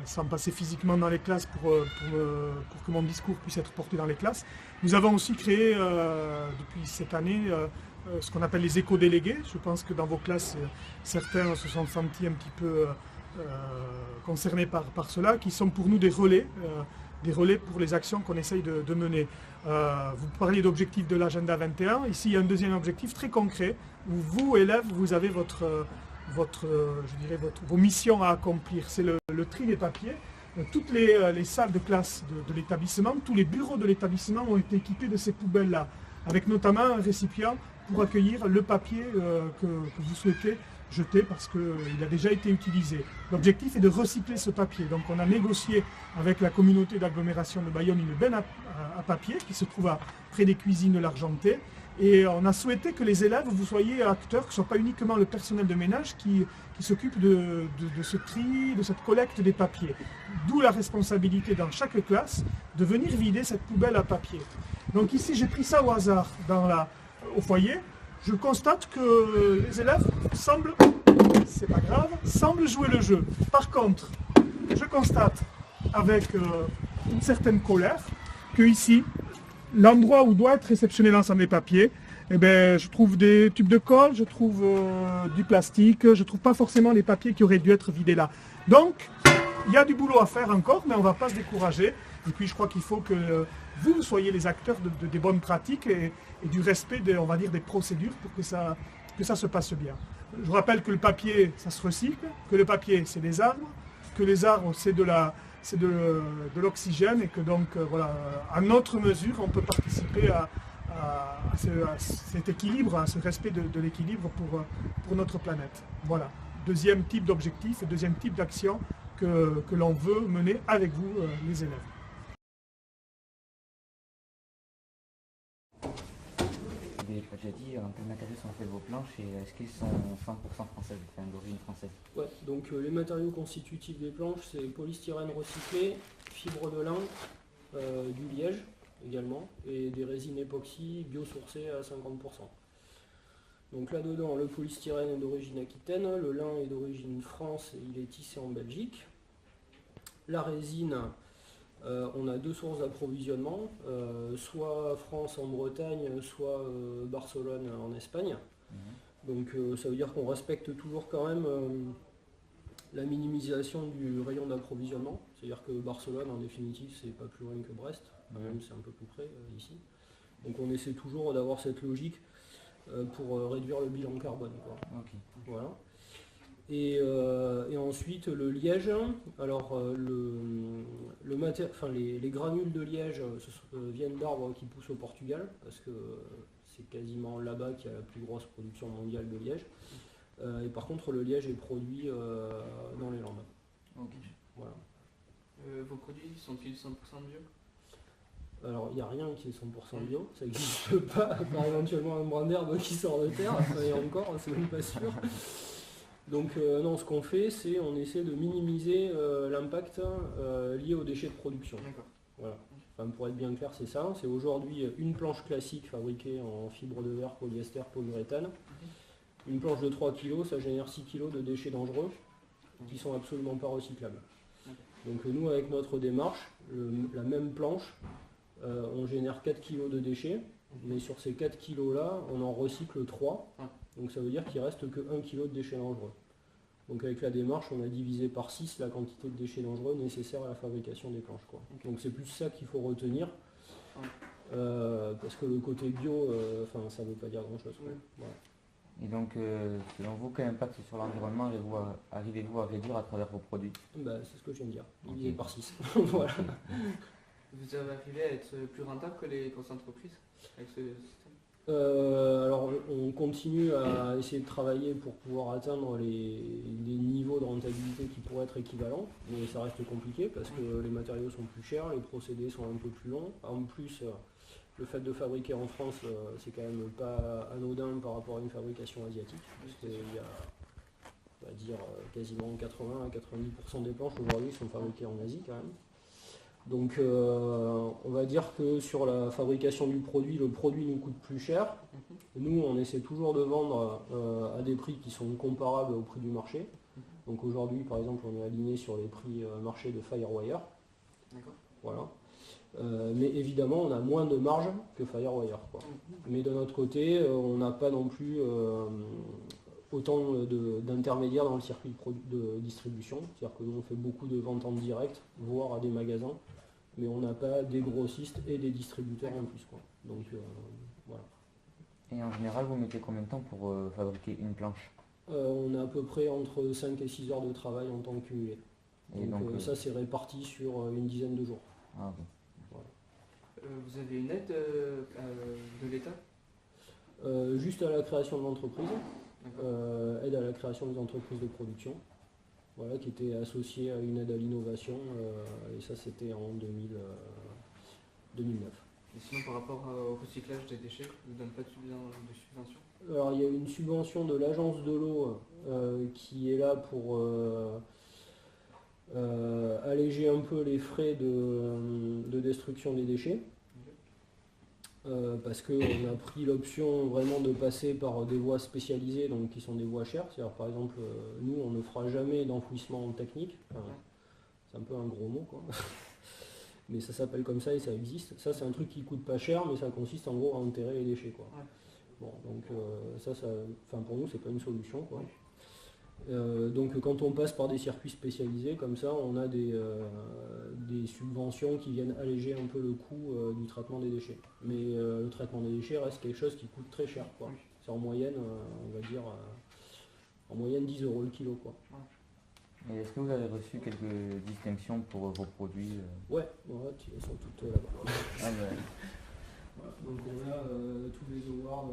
Speaker 9: sans passer physiquement dans les classes pour que mon discours puisse être porté dans les classes. Nous avons aussi créé depuis cette année ce qu'on appelle les éco-délégués. Je pense que dans vos classes, certains se sont sentis un petit peu concernés par cela, qui sont pour nous des relais pour les actions qu'on essaye de mener. Vous parliez d'objectifs de l'agenda 21. Ici, il y a un deuxième objectif très concret, où vous, élèves, vous avez vos missions à accomplir. C'est le tri des papiers. Toutes les salles de classe de l'établissement, tous les bureaux de l'établissement ont été équipés de ces poubelles-là, avec notamment un récipient pour accueillir le papier que vous souhaitez jeter parce qu'il a déjà été utilisé. L'objectif est de recycler ce papier. Donc on a négocié avec la communauté d'agglomération de Bayonne une benne à papier qui se trouve près des cuisines de l'Argentais. Et on a souhaité que les élèves, vous soyez acteurs, que ce ne soit pas uniquement le personnel de ménage qui s'occupe de ce tri, de cette collecte des papiers. D'où la responsabilité dans chaque classe de venir vider cette poubelle à papier. Donc ici, j'ai pris ça au hasard au foyer. Je constate que les élèves semblent c'est pas grave, semble jouer le jeu. Par contre, je constate avec une certaine colère que ici, l'endroit où doit être réceptionné l'ensemble des papiers, eh ben, je trouve des tubes de colle, je trouve du plastique, je trouve pas forcément les papiers qui auraient dû être vidés là. Donc, il y a du boulot à faire encore, mais on ne va pas se décourager. Et puis, je crois qu'il faut que vous soyez les acteurs des bonnes pratiques et du respect, on va dire, des procédures pour que ça se passe bien. Je rappelle que le papier, ça se recycle, que le papier, c'est des arbres, que les arbres, c'est de l'oxygène et que donc, voilà, à notre mesure, on peut participer à cet équilibre, à ce respect de l'équilibre pour notre planète. Voilà. Deuxième type d'objectif et deuxième type d'action que l'on veut mener avec vous, les élèves.
Speaker 11: Vous avez déjà dit en quels matériaux sont faits vos planches et est-ce qu'ils sont 100% françaises, enfin d'origine française?
Speaker 12: Ouais, donc les matériaux constitutifs des planches, c'est polystyrène recyclé, fibre de lin, du liège également, et des résines époxy biosourcées à 50%. Donc là-dedans, le polystyrène est d'origine aquitaine, le lin est d'origine France et il est tissé en Belgique. La résine, on a deux sources d'approvisionnement, soit France en Bretagne, soit Barcelone en Espagne. Donc ça veut dire qu'on respecte toujours quand même la minimisation du rayon d'approvisionnement. C'est-à-dire que Barcelone, en définitive, c'est pas plus loin que Brest, même c'est un peu plus près ici. Donc on essaie toujours d'avoir cette logique pour réduire le bilan carbone, quoi.
Speaker 11: Okay.
Speaker 12: Voilà. Et ensuite le liège, alors les granules de liège viennent d'arbres qui poussent au Portugal, parce que c'est quasiment là-bas qu'il y a la plus grosse production mondiale de liège. Et par contre le liège est produit dans les Landes.
Speaker 11: Okay.
Speaker 12: Voilà.
Speaker 13: Vos produits sont-ils 100% bio?
Speaker 12: Alors il n'y a rien qui est 100% bio, ça n'existe pas, à part éventuellement un brin d'herbe qui sort de terre, et encore, c'est même pas sûr. Donc non, ce qu'on fait, c'est on essaie de minimiser l'impact lié aux déchets de production. Voilà. Enfin, pour être bien clair, c'est ça. C'est aujourd'hui une planche classique fabriquée en fibre de verre, polyester, polyuréthane. Une planche de 3 kg, ça génère 6 kg de déchets dangereux qui sont absolument pas recyclables. Donc nous, avec notre démarche, la même planche, on génère 4 kg de déchets, mais sur ces 4 kg là, on en recycle 3. Donc ça veut dire qu'il reste que 1 kg de déchets dangereux. Donc avec la démarche, on a divisé par 6 la quantité de déchets dangereux nécessaires à la fabrication des planches, quoi. Donc c'est plus ça qu'il faut retenir, parce que le côté bio, ça ne veut pas dire grand-chose. Voilà.
Speaker 11: Et donc, selon vous, quel impact sur l'environnement arrivez-vous à réduire à travers vos produits?
Speaker 12: C'est ce que je viens de dire, divisé par 6. Voilà.
Speaker 13: Vous avez arrivé à être plus rentable que les grosses entreprises avec ce système?
Speaker 12: Alors on continue à essayer de travailler pour pouvoir atteindre les niveaux de rentabilité qui pourraient être équivalents, mais ça reste compliqué parce que les matériaux sont plus chers, les procédés sont un peu plus longs. En plus, le fait de fabriquer en France, c'est quand même pas anodin par rapport à une fabrication asiatique, parce qu'il y a, on va dire, quasiment 80 à 90% des planches aujourd'hui sont fabriquées en Asie quand même. Donc on va dire que sur la fabrication du produit, le produit nous coûte plus cher. Nous, on essaie toujours de vendre à des prix qui sont comparables au prix du marché. Donc aujourd'hui, par exemple, on est aligné sur les prix marché de Firewire. Voilà. Mais évidemment, on a moins de marge que Firewire, quoi. Mais d'un autre côté, on n'a pas non plus autant d'intermédiaires dans le circuit de distribution. C'est-à-dire que nous, on fait beaucoup de ventes en direct, voire à des magasins, mais on n'a pas des grossistes et des distributeurs en plus, quoi. Donc voilà.
Speaker 11: Et en général, vous mettez combien de temps pour fabriquer une planche?
Speaker 12: On a à peu près entre 5 et 6 heures de travail en temps cumulé. Donc ça, c'est réparti sur une dizaine de jours.
Speaker 11: Ah, bon.
Speaker 12: Voilà.
Speaker 13: Vous avez une aide de l'État?
Speaker 12: Juste à la création de l'entreprise, aide à la création des entreprises de production, voilà, qui était associée à une aide à l'innovation, et ça c'était en 2009.
Speaker 13: Et sinon, par rapport au recyclage des déchets, vous ne donnez pas de subvention?
Speaker 12: Alors il y a une subvention de l'agence de l'eau qui est là pour alléger un peu les frais de destruction des déchets. parce qu'on a pris l'option vraiment de passer par des voies spécialisées, donc qui sont des voies chères. C'est-à-dire, par exemple, nous, on ne fera jamais d'enfouissement technique. Enfin, c'est un peu un gros mot, quoi. Mais ça s'appelle comme ça et ça existe. Ça, c'est un truc qui coûte pas cher, mais ça consiste en gros à enterrer les déchets, quoi. Bon, donc enfin, pour nous, c'est pas une solution, quoi. Donc quand on passe par des circuits spécialisés comme ça, on a des subventions qui viennent alléger un peu le coût du traitement des déchets. Mais le traitement des déchets reste quelque chose qui coûte très cher, quoi. C'est en moyenne, on va dire, en moyenne 10 € le kilo, quoi.
Speaker 11: Et est-ce que vous avez reçu quelques distinctions pour vos produits
Speaker 12: Ouais, elles sont toutes là-bas.
Speaker 11: Ah ouais.
Speaker 12: Voilà, donc on a tous les awards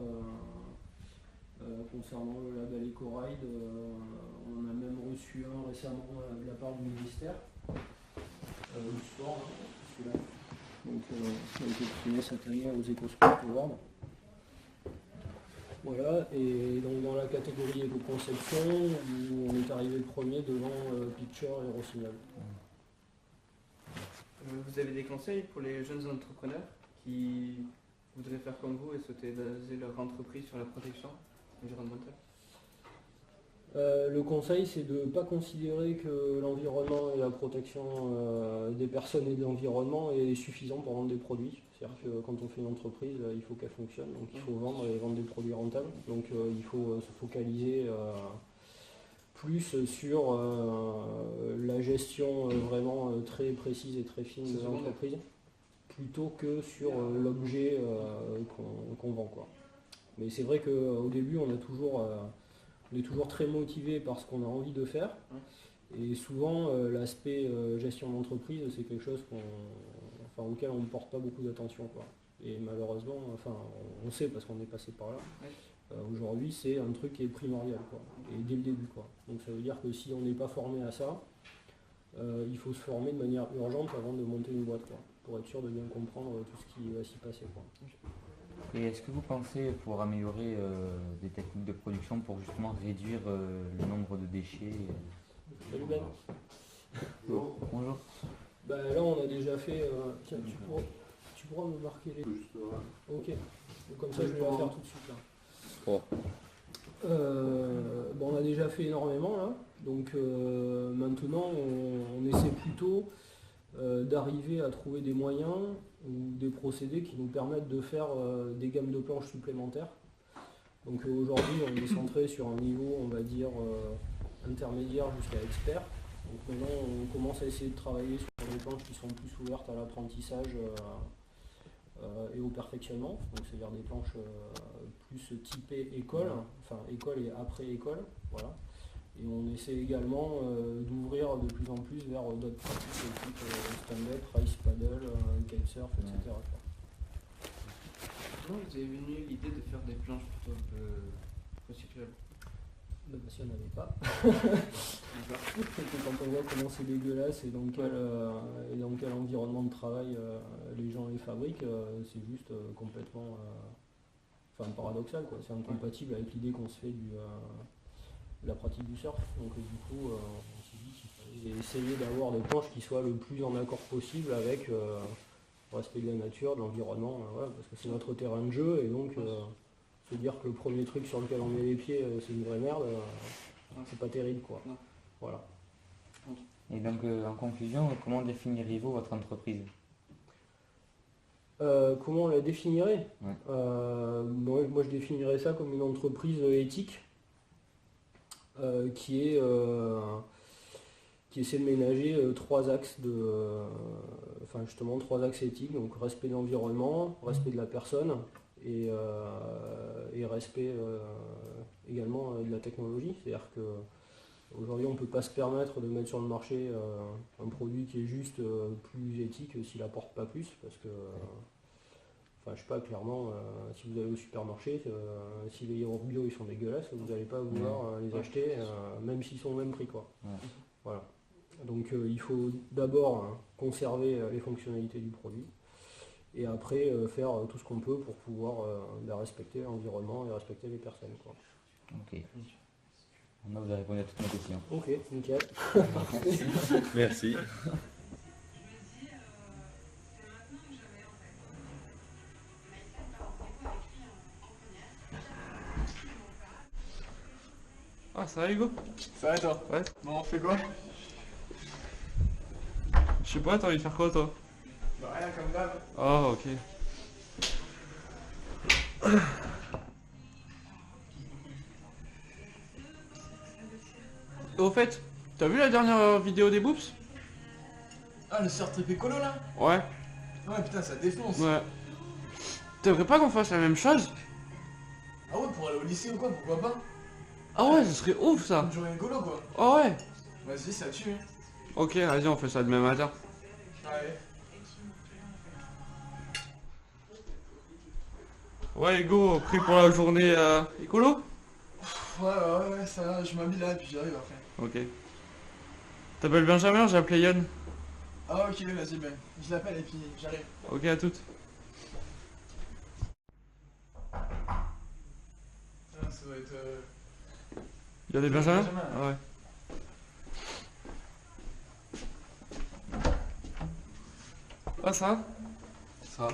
Speaker 12: concernant le label EcoRide. On en a même reçu un récemment de la part du ministère du sport, celui-là. Donc ça a été primé cette année aux EcoSport Awards. Voilà, et donc dans la catégorie éco-conception, on est arrivé le premier devant Picture et Rossignol.
Speaker 13: Vous avez des conseils pour les jeunes entrepreneurs qui voudraient faire comme vous et souhaiter baser leur entreprise sur la protection environnementale?
Speaker 12: Le conseil, c'est de ne pas considérer que l'environnement et la protection des personnes et de l'environnement est suffisant pour vendre des produits. C'est-à-dire que quand on fait une entreprise, il faut qu'elle fonctionne, donc il faut vendre et vendre des produits rentables. Donc il faut se focaliser plus sur la gestion vraiment très précise et très fine de l'entreprise, plutôt que sur l'objet qu'on vend, quoi. Mais c'est vrai qu'au début, on est toujours très motivé par ce qu'on a envie de faire. Et souvent, l'aspect gestion d'entreprise, c'est quelque chose auquel on ne porte pas beaucoup d'attention, quoi. Et malheureusement, on sait parce qu'on est passé par là. Aujourd'hui, c'est un truc qui est primordial, quoi. Et dès le début, quoi. Donc ça veut dire que si on n'est pas formé à ça, il faut se former de manière urgente avant de monter une boîte, quoi, pour être sûr de bien comprendre tout ce qui va s'y passer, quoi.
Speaker 11: Et est-ce que vous pensez pouvoir améliorer des techniques de production pour justement réduire le nombre de déchets
Speaker 12: Salut Ben.
Speaker 11: Bonjour.
Speaker 12: Là on a déjà fait... tiens, tu pourras me marquer les... Ok. Donc, comme ça je vais la faire tout de suite là. On a déjà fait énormément là. Donc maintenant on essaie plutôt d'arriver à trouver des moyens ou des procédés qui nous permettent de faire des gammes de planches supplémentaires. Donc aujourd'hui on est centré sur un niveau, on va dire, intermédiaire jusqu'à expert. Donc maintenant on commence à essayer de travailler sur des planches qui sont plus ouvertes à l'apprentissage et au perfectionnement. Donc c'est-à-dire des planches plus typées école, enfin école et après école, voilà. Et on essaie également d'ouvrir de plus en plus vers d'autres pratiques type stand-up, race paddle, kitesurf, etc.
Speaker 13: Comment vous avez venu l'idée de faire des planches plutôt recyclables?
Speaker 12: Parce qu'il n'y en avait pas. Quand on voit comment c'est dégueulasse et dans quel environnement de travail les gens les fabriquent, c'est juste complètement paradoxal, quoi. C'est incompatible avec l'idée qu'on se fait de la pratique du surf. Donc du coup, on s'est dit qu'il fallait essayer d'avoir des planches qui soient le plus en accord possible avec le respect de la nature, de l'environnement, voilà, parce que c'est notre terrain de jeu et donc se dire que le premier truc sur lequel on met les pieds c'est une vraie merde, c'est pas terrible, quoi. Voilà.
Speaker 11: Et donc en conclusion, comment définiriez-vous votre entreprise?
Speaker 12: Comment on la définirait? Moi je définirais ça comme une entreprise éthique qui essaie de ménager trois axes trois axes éthiques, donc respect de l'environnement, respect de la personne et respect également de la technologie. C'est-à-dire que aujourd'hui on ne peut pas se permettre de mettre sur le marché un produit qui est juste plus éthique s'il apporte pas plus, parce que je sais pas, clairement, si vous allez au supermarché, si les yaourts bio ils sont dégueulasses, vous n'allez pas vouloir les acheter, même s'ils sont au même prix, quoi. Voilà. Donc il faut d'abord conserver les fonctionnalités du produit, et après faire tout ce qu'on peut pour pouvoir respecter l'environnement et respecter les personnes, quoi.
Speaker 11: Ok. On vous a répondu à toutes mes questions.
Speaker 12: Ok, nickel.
Speaker 2: Merci.
Speaker 14: Ah, ça va Hugo?
Speaker 15: Ça va toi?
Speaker 14: Ouais.
Speaker 15: Bon, on fait quoi?
Speaker 14: Je sais pas, t'as envie de faire quoi toi?
Speaker 15: Bah rien, comme d'hab.
Speaker 14: Oh, ok. Au fait, t'as vu la dernière vidéo des Boops?
Speaker 15: Ah, le sort trip écolo là?
Speaker 14: Ouais.
Speaker 15: Ouais, putain, ça défonce.
Speaker 14: Ouais. T'aimerais pas qu'on fasse la même chose?
Speaker 15: Ah ouais, pour aller au lycée ou quoi, pourquoi pas?
Speaker 14: Ah ouais, ce serait ouf ça.
Speaker 15: Une journée écolo quoi.
Speaker 14: Ah ouais.
Speaker 15: Vas-y, ça tue.
Speaker 14: Ok, vas-y, on fait ça demain matin.
Speaker 15: Allez.
Speaker 14: Ouais, Hugo, prêt pour la journée écolo?
Speaker 15: Ouais, ça va, je m'habille là et puis j'arrive après.
Speaker 14: Ok. T'appelles Benjamin, j'ai appelé Yann.
Speaker 15: Ah ok, vas-y, ben, je l'appelle et puis j'arrive.
Speaker 14: Ok, à toutes.
Speaker 15: Ah, ça doit être...
Speaker 14: Il y a des Benjamins? Ah ouais. Ah, ça va?
Speaker 15: Ça va.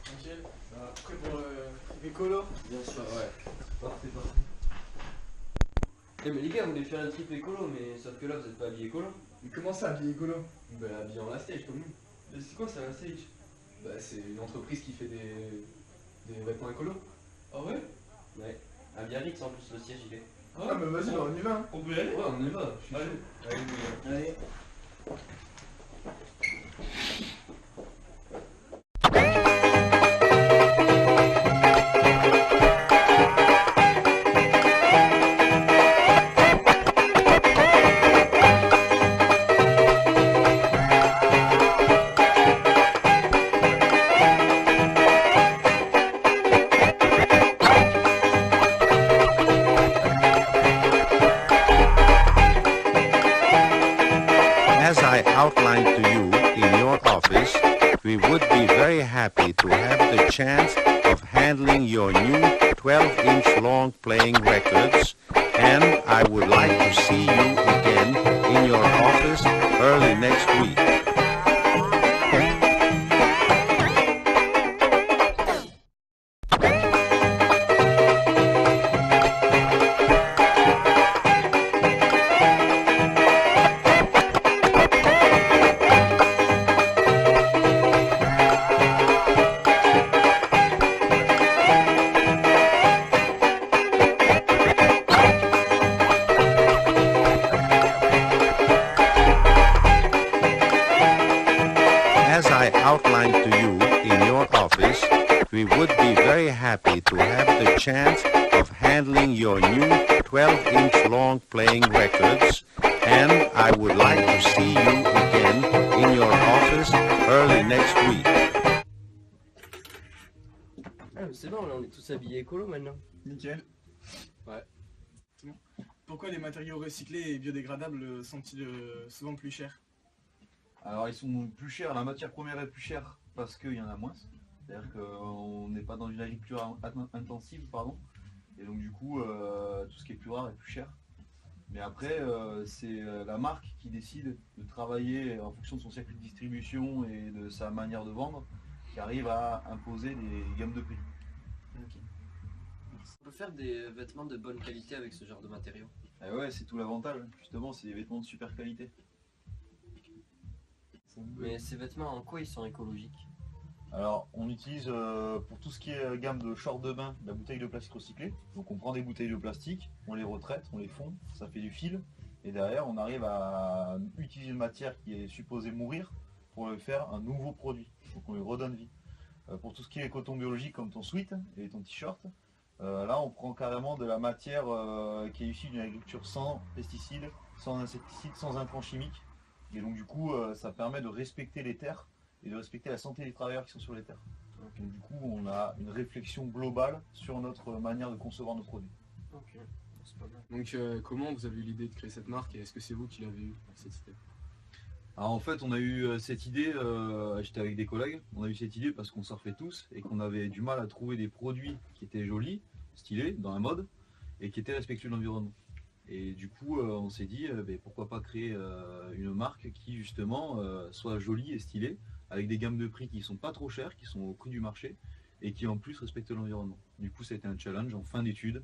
Speaker 15: Tranquille. Prêt pour le trip écolo?
Speaker 16: Bien sûr, ouais. Parfait. Eh mais les gars, vous voulez faire un trip écolo, mais sauf que là vous êtes pas habillé écolo.
Speaker 15: Mais comment ça, habillé écolo?
Speaker 16: Bah habillé en la stage comme nous. Mais c'est quoi ça la stage?
Speaker 15: Bah c'est une entreprise qui fait des vêtements écolo.
Speaker 16: Ah ouais? Ouais. À Biarritz en plus le siège il est.
Speaker 15: Ah bah vas-y, on y va hein.
Speaker 16: On peut y aller? Ouais on y va, je suis chaud. Allez,
Speaker 15: allez.
Speaker 17: As I outlined to you in your office, we would be very happy to have the chance of handling your new 12-inch long playing records, and I would like to see you again in your office early next week. As I outlined to you in your office, we would be very happy to have the chance of handling your new 12-inch long playing records, and I would like to see you again in your office early next week.
Speaker 16: Ah mais c'est bon, là on est tous habillés écolo maintenant.
Speaker 15: Nickel.
Speaker 16: Ouais.
Speaker 15: C'est bon. Pourquoi les matériaux recyclés et biodégradables sont-ils souvent plus chers?
Speaker 2: Alors ils sont plus chers, la matière première est plus chère parce qu'il y en a moins. C'est-à-dire qu'on n'est pas dans une agriculture intensive, pardon. Et donc du coup, tout ce qui est plus rare est plus cher. Mais après, c'est la marque qui décide de travailler en fonction de son circuit de distribution et de sa manière de vendre, qui arrive à imposer des gammes de prix.
Speaker 16: On peut faire des vêtements de bonne qualité avec ce genre de matériaux.
Speaker 2: Et ouais, c'est tout l'avantage, justement, c'est des vêtements de super qualité.
Speaker 16: Mais ces vêtements, en quoi ils sont écologiques?
Speaker 2: Alors, on utilise pour tout ce qui est gamme de short de bain, la bouteille de plastique recyclée. Donc on prend des bouteilles de plastique, on les retraite, on les fond, ça fait du fil. Et derrière, on arrive à utiliser une matière qui est supposée mourir pour faire un nouveau produit. Donc on lui redonne vie. Pour tout ce qui est coton biologique comme ton sweat et ton t-shirt, là on prend carrément de la matière qui est issue d'une agriculture sans pesticides, sans insecticides, sans intrants chimiques. Et donc du coup ça permet de respecter les terres et de respecter la santé des travailleurs qui sont sur les terres. Donc du coup on a une réflexion globale sur notre manière de concevoir nos produits.
Speaker 16: Ok, c'est pas mal.
Speaker 6: Donc comment vous avez eu l'idée de créer cette marque et est-ce que c'est vous qui l'avez eu cette idée?
Speaker 2: Alors en fait on a eu cette idée, j'étais avec des collègues, on a eu cette idée parce qu'on surfait tous et qu'on avait du mal à trouver des produits qui étaient jolis, stylés, dans la mode et qui étaient respectueux de l'environnement. Et du coup on s'est dit pourquoi pas créer une marque qui justement soit jolie et stylée avec des gammes de prix qui sont pas trop chères, qui sont au prix du marché et qui en plus respectent l'environnement. Du coup ça a été un challenge en fin d'études.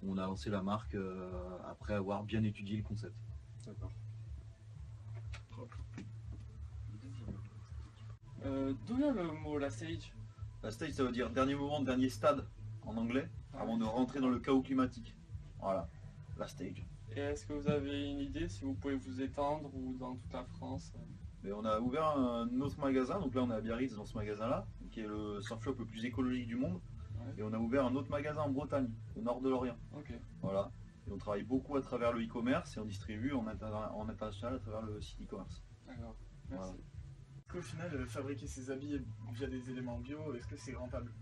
Speaker 2: On a lancé la marque après avoir bien étudié le concept.
Speaker 14: D'accord. D'où vient le mot la stage?
Speaker 2: La stage, ça veut dire dernier moment, dernier stade en anglais, avant de rentrer dans le chaos climatique. Voilà, la stage.
Speaker 14: Et est-ce que vous avez une idée si vous pouvez vous étendre ou dans toute la France?
Speaker 2: Mais on a ouvert un autre magasin, donc là on est à Biarritz dans ce magasin-là, qui est le surf shop le plus écologique du monde. Et on a ouvert un autre magasin en Bretagne, au nord de Lorient.
Speaker 14: Okay.
Speaker 2: Voilà. Et on travaille beaucoup à travers le e-commerce et on distribue en international à travers le site e-commerce.
Speaker 14: D'accord, merci.
Speaker 2: Voilà.
Speaker 15: Est-ce qu'au final, fabriquer ses habits via des éléments bio, est-ce que c'est rentable?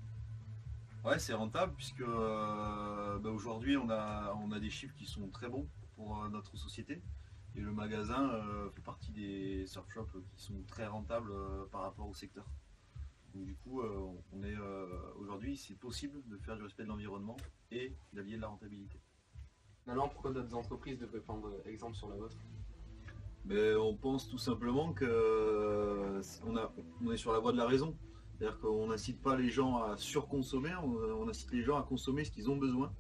Speaker 2: Ouais, c'est rentable puisque aujourd'hui on a des chiffres qui sont très bons pour notre société. Et le magasin fait partie des surf shops qui sont très rentables par rapport au secteur. Donc du coup, aujourd'hui, c'est possible de faire du respect de l'environnement et d'allier de la rentabilité.
Speaker 18: Alors pourquoi d'autres entreprises devraient prendre exemple sur la vôtre?
Speaker 2: Mais on pense tout simplement que on est sur la voie de la raison. C'est-à-dire qu'on n'incite pas les gens à surconsommer, on incite les gens à consommer ce qu'ils ont besoin.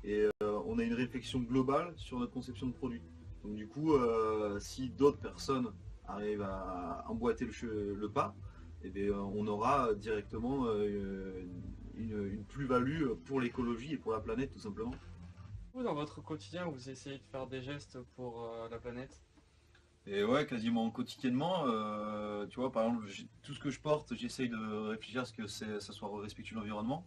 Speaker 2: Et on a une réflexion globale sur notre conception de produit. Donc du coup, si d'autres personnes arrivent à emboîter le pas, eh bien, on aura directement une plus-value pour l'écologie et pour la planète tout simplement.
Speaker 14: Vous, dans votre quotidien, vous essayez de faire des gestes pour la planète?
Speaker 2: Et ouais, quasiment quotidiennement, tu vois, par exemple, tout ce que je porte, j'essaye de réfléchir à ce que ça soit respectueux de l'environnement.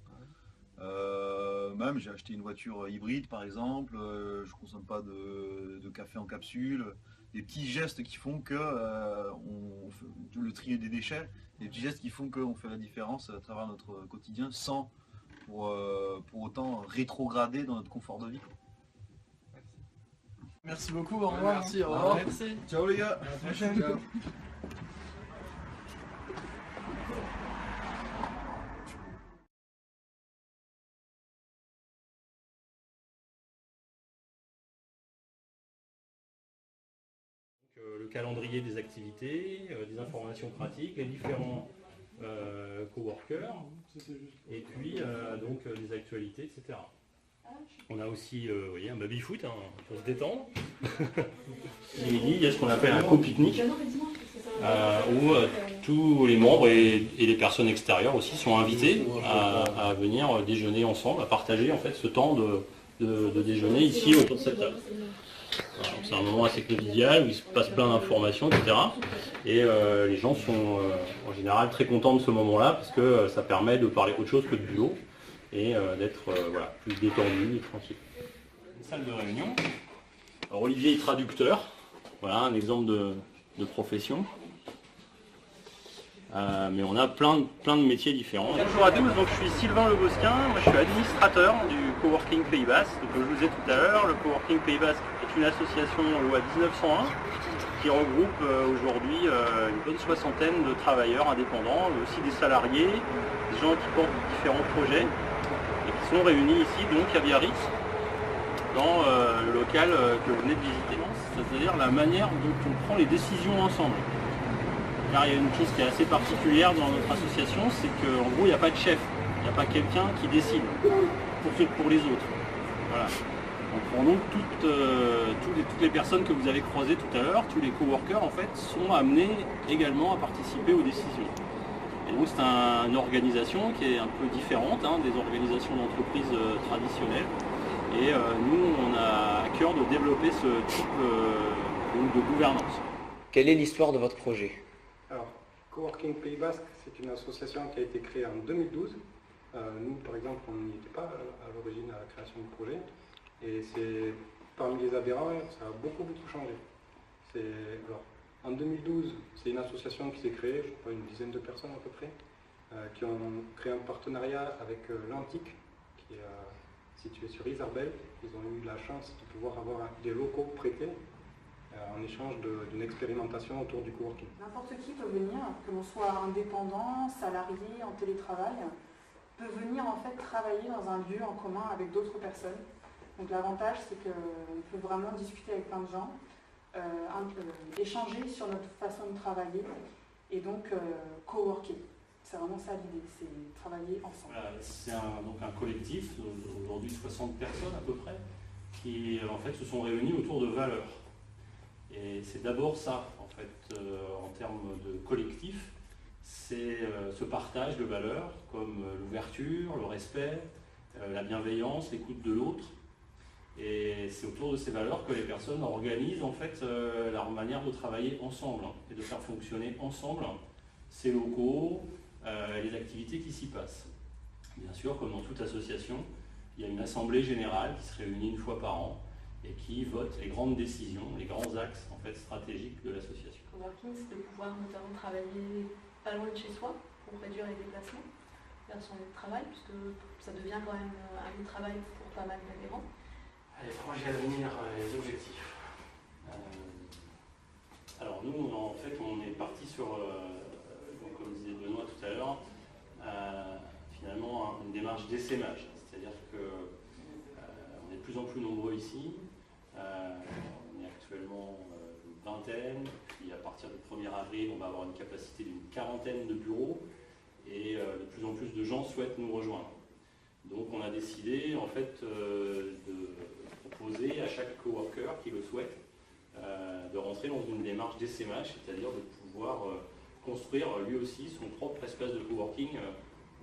Speaker 2: Même j'ai acheté une voiture hybride par exemple, je consomme pas de café en capsule, des petits gestes qui font que on fait le tri des déchets, des petits gestes qui font qu'on fait la différence à travers notre quotidien sans pour autant rétrograder dans notre confort de vie.
Speaker 15: Merci beaucoup, au revoir.
Speaker 14: Merci, au revoir.
Speaker 15: Merci.
Speaker 2: Ciao les gars.
Speaker 15: À la prochaine.
Speaker 18: Ciao.
Speaker 19: Le calendrier des activités, des informations pratiques, les différents coworkers, et puis donc des actualités, etc. On a aussi un baby-foot pour se détendre. Et il y a ce qu'on appelle un co-pique-nique, où tous les membres et les personnes extérieures aussi sont invités à venir déjeuner ensemble, à partager en fait ce temps de déjeuner ici autour de cette table. C'est un moment assez convivial où il se passe plein d'informations, etc. Et les gens sont en général très contents de ce moment-là parce que ça permet de parler autre chose que de boulot et d'être plus détendu et tranquille. Une salle de réunion. Alors Olivier est traducteur, voilà un exemple de profession. Mais on a plein de métiers différents. Bonjour à tous, donc je suis Sylvain Lebosquin, moi je suis administrateur du Coworking Pays Basque. Donc, comme je vous disais tout à l'heure, le Coworking Pays Basque est une association loi 1901 qui regroupe aujourd'hui une bonne soixantaine de travailleurs indépendants, mais aussi des salariés, des gens qui portent différents projets et qui sont réunis ici donc à Biarritz dans le local que vous venez de visiter. C'est-à-dire la manière dont on prend les décisions ensemble. Car il y a une chose qui est assez particulière dans notre association, c'est qu'en gros il n'y a pas de chef, il n'y a pas quelqu'un qui décide pour les autres. Voilà. On prend donc toutes les personnes que vous avez croisées tout à l'heure, tous les coworkers en fait, sont amenés également à participer aux décisions. Et donc c'est une organisation qui est un peu différente des organisations d'entreprise traditionnelles. Et nous on a à cœur de développer ce type de gouvernance.
Speaker 18: Quelle est l'histoire de votre projet?
Speaker 20: Alors, Coworking Pays Basque, c'est une association qui a été créée en 2012. Nous, par exemple, on n'y était pas à l'origine à la création du projet. Et c'est parmi les adhérents, ça a beaucoup changé. Alors, en 2012, c'est une association qui s'est créée, je crois une dizaine de personnes à peu près, qui ont créé un partenariat avec l'Antique, qui est situé sur Isarbel. Ils ont eu la chance de pouvoir avoir des locaux prêtés en échange d'une expérimentation autour du coworking.
Speaker 21: N'importe qui peut venir, que l'on soit indépendant, salarié, en télétravail, peut venir en fait travailler dans un lieu en commun avec d'autres personnes. Donc l'avantage c'est qu'on peut vraiment discuter avec plein de gens, échanger sur notre façon de travailler et donc coworker. C'est vraiment ça l'idée, c'est travailler ensemble.
Speaker 19: Voilà, c'est donc un collectif, aujourd'hui 60 personnes à peu près, qui en fait se sont réunis autour de valeurs. Et c'est d'abord ça, en fait, en termes de collectif, c'est ce partage de valeurs comme l'ouverture, le respect, la bienveillance, l'écoute de l'autre. Et c'est autour de ces valeurs que les personnes organisent en fait leur manière de travailler ensemble et de faire fonctionner ensemble ces locaux, les activités qui s'y passent. Bien sûr, comme dans toute association, il y a une assemblée générale qui se réunit une fois par an et qui vote les grandes décisions, les grands axes en fait, stratégiques de l'association.
Speaker 1: Le coworking, c'est de pouvoir notamment travailler pas loin de chez soi pour réduire les déplacements vers son lieu de travail, puisque ça devient quand même un lieu de travail pour pas mal d'adhérents.
Speaker 19: Les projets à venir, les objectifs. Alors nous, en fait, on est parti sur, donc, comme disait Benoît tout à l'heure, finalement une démarche d'essaimage. C'est-à-dire qu'on est de plus en plus nombreux ici. On est actuellement une vingtaine, puis à partir du 1er avril, on va avoir une capacité d'une 40aine de bureaux, et de plus en plus de gens souhaitent nous rejoindre. Donc on a décidé en fait de proposer à chaque coworker qui le souhaite de rentrer dans une démarche d'essaimage, c'est-à-dire de pouvoir construire lui aussi son propre espace de coworking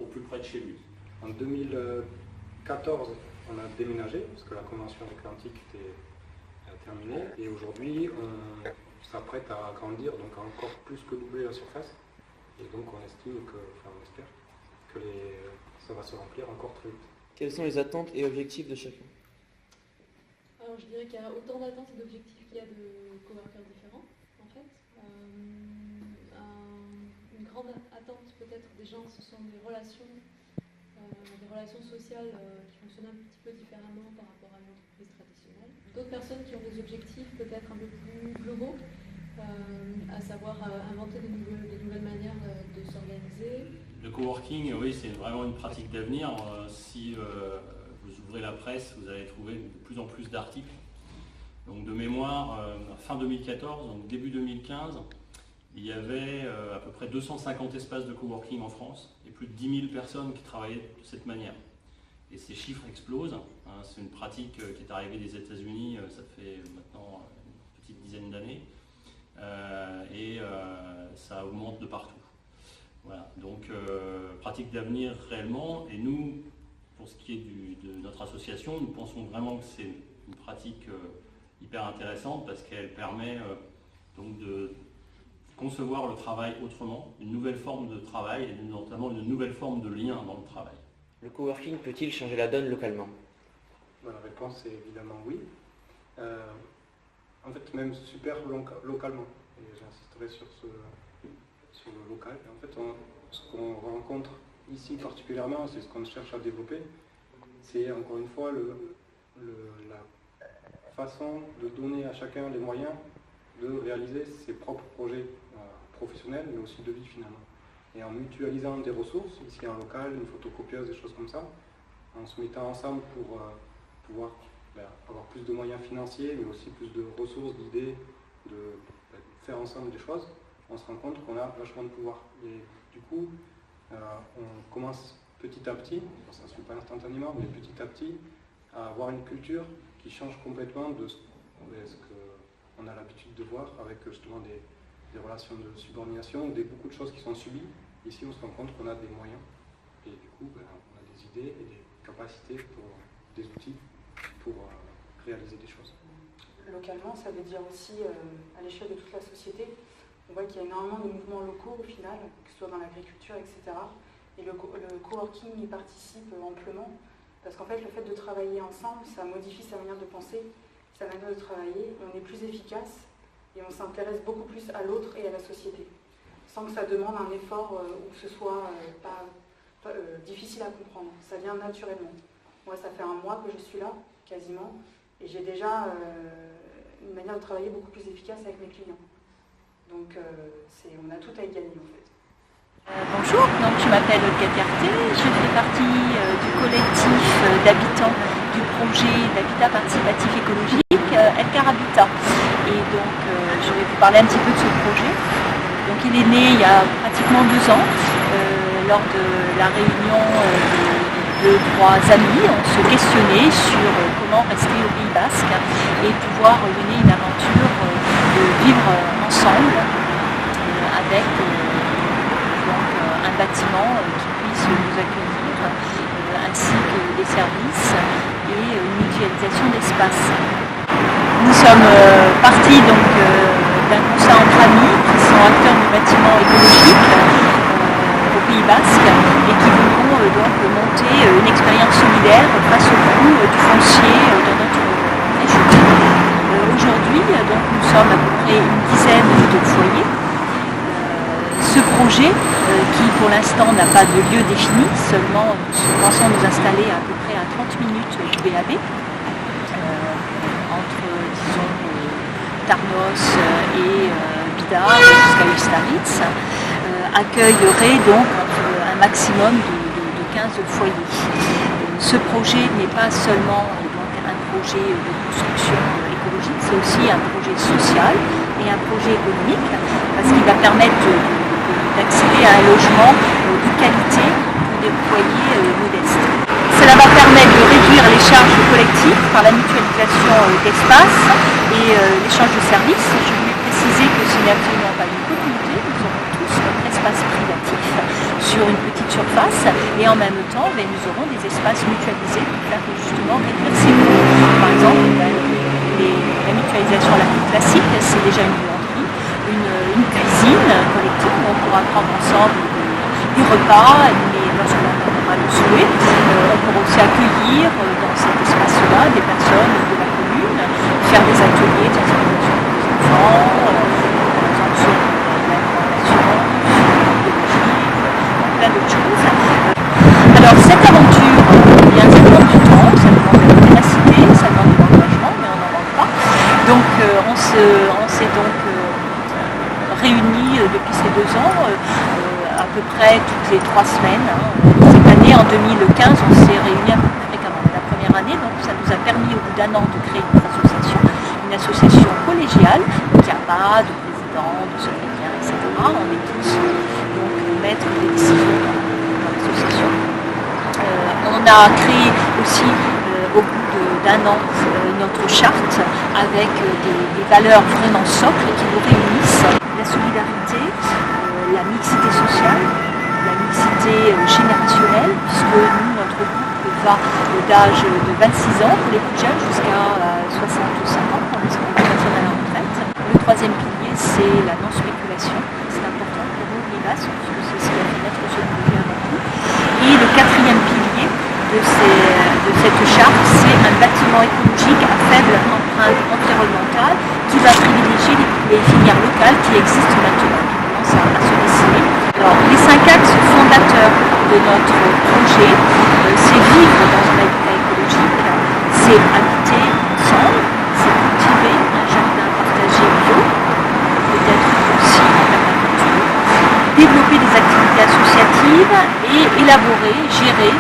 Speaker 19: au plus près de chez lui.
Speaker 20: En 2014, on a déménagé parce que la convention atlantique était terminée, et aujourd'hui on s'apprête à agrandir, donc à encore plus que doubler la surface, et donc on estime que, enfin on espère que ça va se remplir encore très vite.
Speaker 13: Quelles sont les attentes et objectifs de chacun?
Speaker 1: Alors je dirais qu'il y a autant d'attentes et d'objectifs qu'il y a de coworkers différents, en fait. Une grande attente peut-être des gens, ce sont des relations sociales qui fonctionnent un petit peu différemment par rapport à une entreprise traditionnelle. D'autres personnes qui ont des objectifs peut-être un peu plus globaux, à savoir inventer de nouvelles manières de s'organiser.
Speaker 19: Le coworking, oui, c'est vraiment une pratique d'avenir. Si vous ouvrez la presse, vous allez trouver de plus en plus d'articles. Donc de mémoire, fin 2014, donc début 2015, il y avait à peu près 250 espaces de coworking en France et plus de 10 000 personnes qui travaillaient de cette manière. Et ces chiffres explosent. C'est une pratique qui est arrivée des États-Unis, ça fait maintenant une petite dizaine d'années. Et ça augmente de partout. Voilà, donc pratique d'avenir réellement, et nous, pour ce qui est de notre association, nous pensons vraiment que c'est une pratique hyper intéressante parce qu'elle permet donc de concevoir le travail autrement, une nouvelle forme de travail et notamment une nouvelle forme de lien dans le travail.
Speaker 13: Le coworking peut-il changer la donne localement?
Speaker 20: La réponse est évidemment oui. En fait, même super localement, et j'insisterai sur le local. Et en fait, ce qu'on rencontre ici particulièrement, c'est ce qu'on cherche à développer, c'est encore une fois la façon de donner à chacun les moyens de réaliser ses propres projets professionnels, mais aussi de vie finalement. Et en mutualisant des ressources, ici un local, une photocopieuse, des choses comme ça, en se mettant ensemble pour pouvoir avoir plus de moyens financiers, mais aussi plus de ressources, d'idées, de faire ensemble des choses, on se rend compte qu'on a vachement de pouvoir. Et du coup, on commence petit à petit, ça ne se fait pas instantanément, mais petit à petit, à avoir une culture qui change complètement de ce qu'on a l'habitude de voir avec justement des relations de subordination, beaucoup de choses qui sont subies. Ici, on se rend compte qu'on a des moyens, et du coup, on a des idées et des capacités, des outils pour réaliser des choses.
Speaker 21: Localement, ça veut dire aussi à l'échelle de toute la société. On voit qu'il y a énormément de mouvements locaux au final, que ce soit dans l'agriculture, etc. Et le coworking y participe amplement, parce qu'en fait, le fait de travailler ensemble, ça modifie sa manière de penser, sa manière de travailler, et on est plus efficace, et on s'intéresse beaucoup plus à l'autre et à la société, sans que ça demande un effort ou que ce soit difficile à comprendre. Ça vient naturellement. Moi, ça fait un mois que je suis là, quasiment, et j'ai déjà une manière de travailler beaucoup plus efficace avec mes clients. Donc on a tout à y gagner en fait.
Speaker 22: Bonjour, donc je m'appelle Olga Carté, je fais partie du collectif d'habitants du projet d'habitat participatif écologique El Habitat. Et donc je vais vous parler un petit peu de ce projet. Donc il est né il y a pratiquement 2 ans, lors de la réunion de 2-3 amis. On se questionnait sur comment rester au Pays Basque et pouvoir mener une aventure de vivre ensemble avec donc, un bâtiment qui puisse nous accueillir, ainsi que des services et une mutualisation d'espace. Nous sommes partis donc d'un constat entre amis qui sont acteurs du bâtiment écologique au Pays Basque et qui voulons donc monter une expérience solidaire face au coût du foncier dans notre région. Aujourd'hui, donc, nous sommes à peu près une dizaine de foyers. Ce projet, qui pour l'instant n'a pas de lieu défini, seulement nous pensons nous installer à peu près à 30 minutes du BAB, entre, disons, Tarnos et Bidart jusqu'à Ustaritz, accueillerait donc un maximum de 15 foyers. Ce projet n'est pas seulement donc, un projet de construction écologique, c'est aussi un projet social et un projet économique, parce qu'il va permettre d'accéder à un logement de qualité pour des foyers modestes. Cela va permettre de réduire les charges collectives par la mutualisation d'espace et l'échange de services. Je voulais préciser que ce n'est absolument pas une communauté, nous aurons tous notre espace privatif sur une petite surface et en même temps nous aurons des espaces mutualisés pour faire justement réduire ces coûts. Par exemple, la mutualisation la plus classique, c'est déjà une buanderie, une cuisine collective où on pourra prendre ensemble des repas, mais lorsqu'on aura le souhait, on pourra aussi accueillir dans cet espace-là des personnes de la commune, faire des ateliers de sensibilisation des enfants, par exemple sur l'alimentation, plein d'autres choses. Alors cette aventure, ça demande du temps, ça demande de la ténacité, ça demande de l'engagement, mais on n'en manque pas. Donc on s'est donc réunis depuis ces 2 ans, à peu près toutes les 3 semaines. Cette année, en 2015, on s'est réunis à peu près fréquemment. La première année, donc, ça nous a permis au bout d'1 an de créer une association collégiale, qui n'a pas de président, de secrétaire, etc. On est tous donc, maîtres des décisions dans l'association. On a créé aussi, au bout d'1 an, notre charte avec des valeurs vraiment socles qui nous réunissent. La solidarité, la mixité sociale, la mixité générationnelle, puisque nous, notre groupe va d'âge de 26 ans pour les plus jeunes jusqu'à 65 ans pour les personnes à la retraite. Le 3e pilier, c'est la non-spéculation. C'est important pour nous, les Basques, puisque c'est ce qui a fait naître ce projet avant tout. Et le 4e pilier de cette charte, c'est un bâtiment écologique à faible empreinte environnementale qui va privilégier les filières locales qui existent maintenant, qui commencent à se dessiner. Alors, les 5 axes fondateurs de notre projet, c'est vivre dans un habitat écologique, c'est habiter ensemble, c'est cultiver un jardin partagé bio, peut-être aussi en permaculture, développer des activités associatives et élaborer, gérer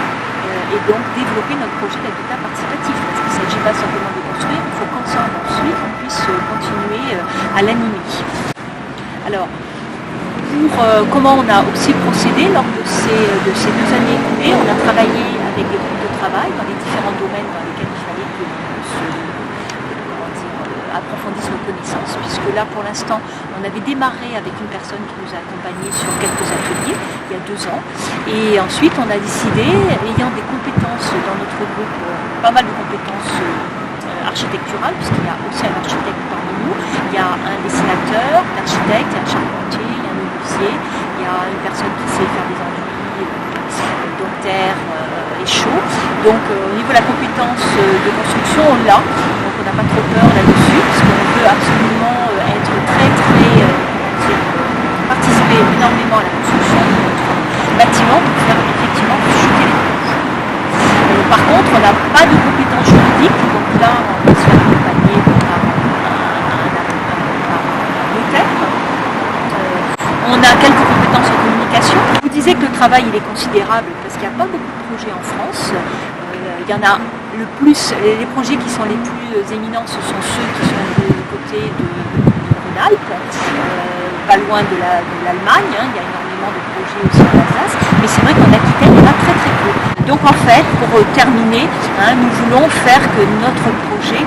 Speaker 22: et donc développer notre projet d'habitat participatif. Parce qu'il ne s'agit pas simplement de construire, il faut qu'ensemble ensuite on puisse continuer à l'animer. Alors, comment on a aussi procédé lors de ces 2 années écoulées, on a travaillé avec des groupes de travail dans les différents domaines dans lesquels il fallait que approfondisse nos connaissances, puisque là pour l'instant on avait démarré avec une personne qui nous a accompagnés sur quelques ateliers il y a 2 ans, et ensuite on a décidé, ayant des compétences dans notre groupe, pas mal de compétences architecturales, puisqu'il y a aussi un architecte parmi nous, il y a un dessinateur, un architecte, un charpentier, il y a un menuisier, il y a une personne qui sait faire des enduits, terre et chaud. Donc au niveau de la compétence de construction, on l'a, donc on n'a pas trop peur là-dessus, parce qu'on veut absolument être participer énormément à la construction de notre bâtiment pour faire effectivement chuter les coûts. Par contre, on n'a pas de compétences juridiques, donc là on va se faire accompagner par un notaire. On a quelques compétences en communication. Je vous disais que le travail il est considérable parce qu'il n'y a pas beaucoup de projets en France. Il y en a le plus, les projets qui sont les plus éminents, ce sont ceux qui sont du côté de Rhône-Alpes. pas loin de l'Allemagne, hein, il y a énormément de projets aussi en Alsace, mais c'est vrai qu'en Aquitaine, il y en a très très peu. Donc en fait, pour terminer, hein, nous voulons faire que notre projet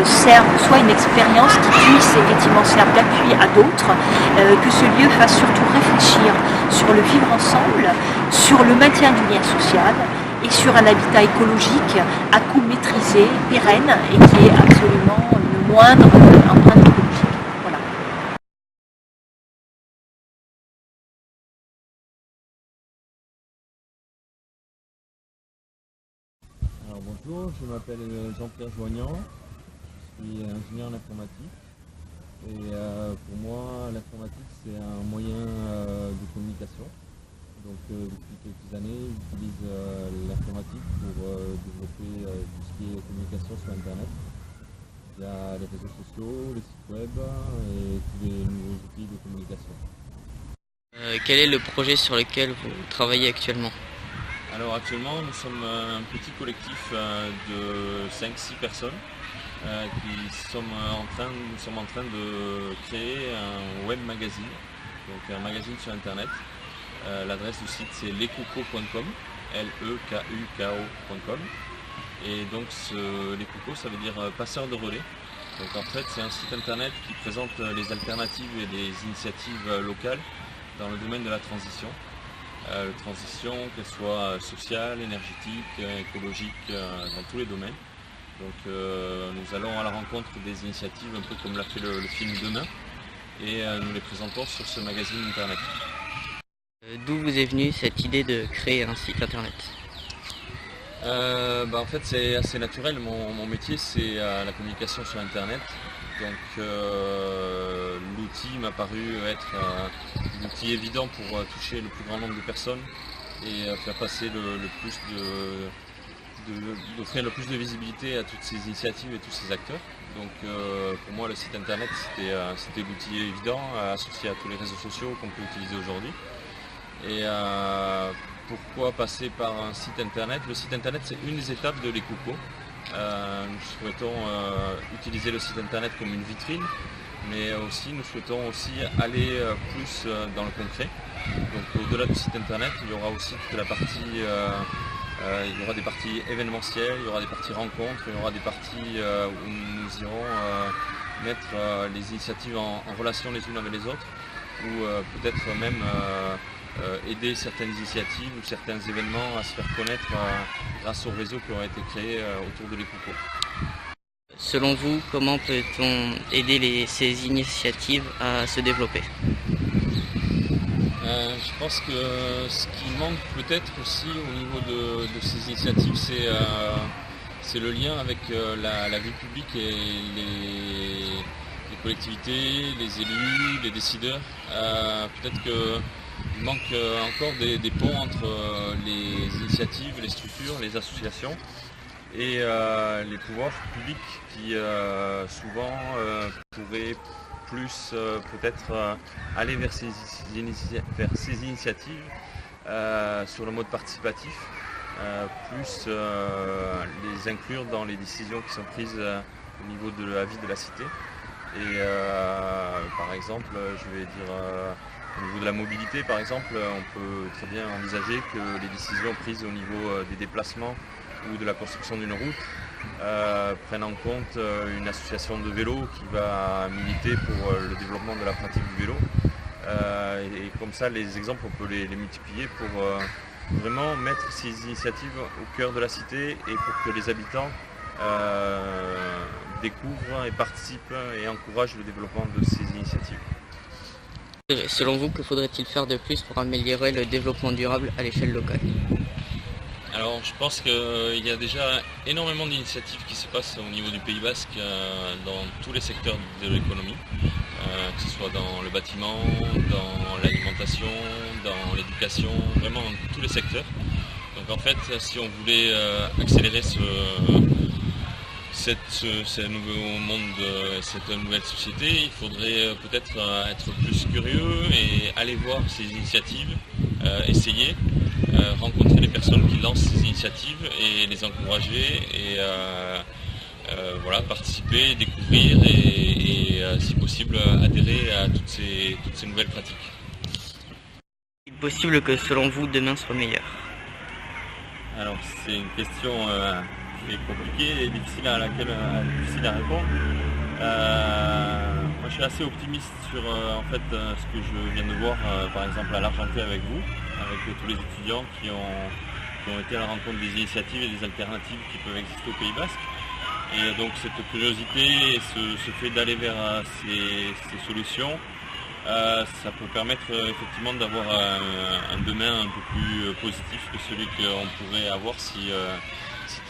Speaker 22: serve, soit une expérience qui puisse effectivement servir d'appui à d'autres, que ce lieu fasse surtout réfléchir sur le vivre ensemble, sur le maintien du lien social et sur un habitat écologique à coût maîtrisé, pérenne et qui est absolument le moindre empreinte écologique. Voilà.
Speaker 4: Alors bonjour, je m'appelle Jean-Pierre Joignant, je suis ingénieur en informatique et pour moi l'informatique c'est un moyen de communication. Donc depuis quelques années j'utilise l'informatique pour développer tout ce qui est communication sur internet via les réseaux sociaux, les sites web et tous les nouveaux outils de communication.
Speaker 5: Quel est le projet sur lequel vous travaillez actuellement ?
Speaker 4: Alors actuellement nous sommes un petit collectif de 5-6 personnes nous sommes en train de créer un web magazine, donc un magazine sur internet. L'adresse du site c'est lekuko.com, L-E-K-U-K-O.com, et donc lekuko ça veut dire passeur de relais. Donc en fait c'est un site internet qui présente les alternatives et les initiatives locales dans le domaine de la transition. Qu'elle soit sociale, énergétique, écologique, dans tous les domaines. Donc nous allons à la rencontre des initiatives un peu comme l'a fait le film Demain et nous les présentons sur ce magazine internet.
Speaker 5: D'où vous est venue cette idée de créer un site internet ?
Speaker 4: En fait c'est assez naturel, mon métier c'est la communication sur internet. Donc l'outil m'a paru être un outil évident pour toucher le plus grand nombre de personnes et faire passer d'offrir le plus de visibilité à toutes ces initiatives et tous ces acteurs. Donc pour moi le site internet c'était l'outil évident associé à tous les réseaux sociaux qu'on peut utiliser aujourd'hui. Et pourquoi passer par un site internet ? Le site internet c'est une des étapes de l'Ekuko. Nous souhaitons utiliser le site internet comme une vitrine, mais aussi nous souhaitons aussi aller plus dans le concret. Donc au-delà du site internet, il y aura aussi toute la partie, il y aura des parties événementielles, il y aura des parties rencontres, il y aura des parties où nous irons mettre les initiatives en relation les unes avec les autres, ou peut-être même aider certaines initiatives ou certains événements à se faire connaître grâce aux réseaux qui ont été créés autour de l'Ekuko.
Speaker 5: Selon vous, comment peut-on aider ces initiatives à se développer ?
Speaker 4: Je pense que ce qui manque peut-être aussi au niveau de ces initiatives, c'est le lien avec la vie publique et les collectivités, les élus, les décideurs. Peut-être qu'il manque encore des ponts entre les initiatives, les structures, les associations et les pouvoirs publics qui souvent pourraient plus peut-être aller vers ces initiatives sur le mode participatif, plus les inclure dans les décisions qui sont prises au niveau de la vie de la cité. Et par exemple, je vais dire au niveau de la mobilité, par exemple, on peut très bien envisager que les décisions prises au niveau des déplacements ou de la construction d'une route prennent en compte une association de vélo qui va militer pour le développement de la pratique du vélo. Et comme ça, les exemples, on peut les multiplier pour vraiment mettre ces initiatives au cœur de la cité et pour que les habitants découvrent et participent et encouragent le développement de ces initiatives.
Speaker 5: Selon vous, que faudrait-il faire de plus pour améliorer le développement durable à l'échelle locale ?
Speaker 4: Alors je pense qu'il y a déjà énormément d'initiatives qui se passent au niveau du Pays Basque dans tous les secteurs de l'économie, que ce soit dans le bâtiment, dans l'alimentation, dans l'éducation, vraiment dans tous les secteurs. Donc en fait, si on voulait accélérer ce nouveau monde, cette nouvelle société, il faudrait peut-être être plus curieux et aller voir ces initiatives, essayer, rencontrer les personnes qui lancent ces initiatives et les encourager et voilà, participer, découvrir et et si possible adhérer à toutes ces nouvelles pratiques.
Speaker 5: Est-il possible que selon vous demain soit meilleur?
Speaker 4: Alors c'est une question qui est compliquée et difficile à répondre. Moi je suis assez optimiste sur ce que je viens de voir par exemple à l'Argentais avec vous, avec tous les étudiants qui ont été à la rencontre des initiatives et des alternatives qui peuvent exister au Pays Basque. Et donc cette curiosité et ce fait d'aller vers ces solutions, ça peut permettre effectivement d'avoir un demain un peu plus positif que celui qu'on pourrait avoir si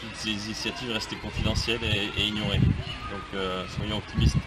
Speaker 4: toutes ces initiatives restaient confidentielles et ignorées. Donc soyons optimistes.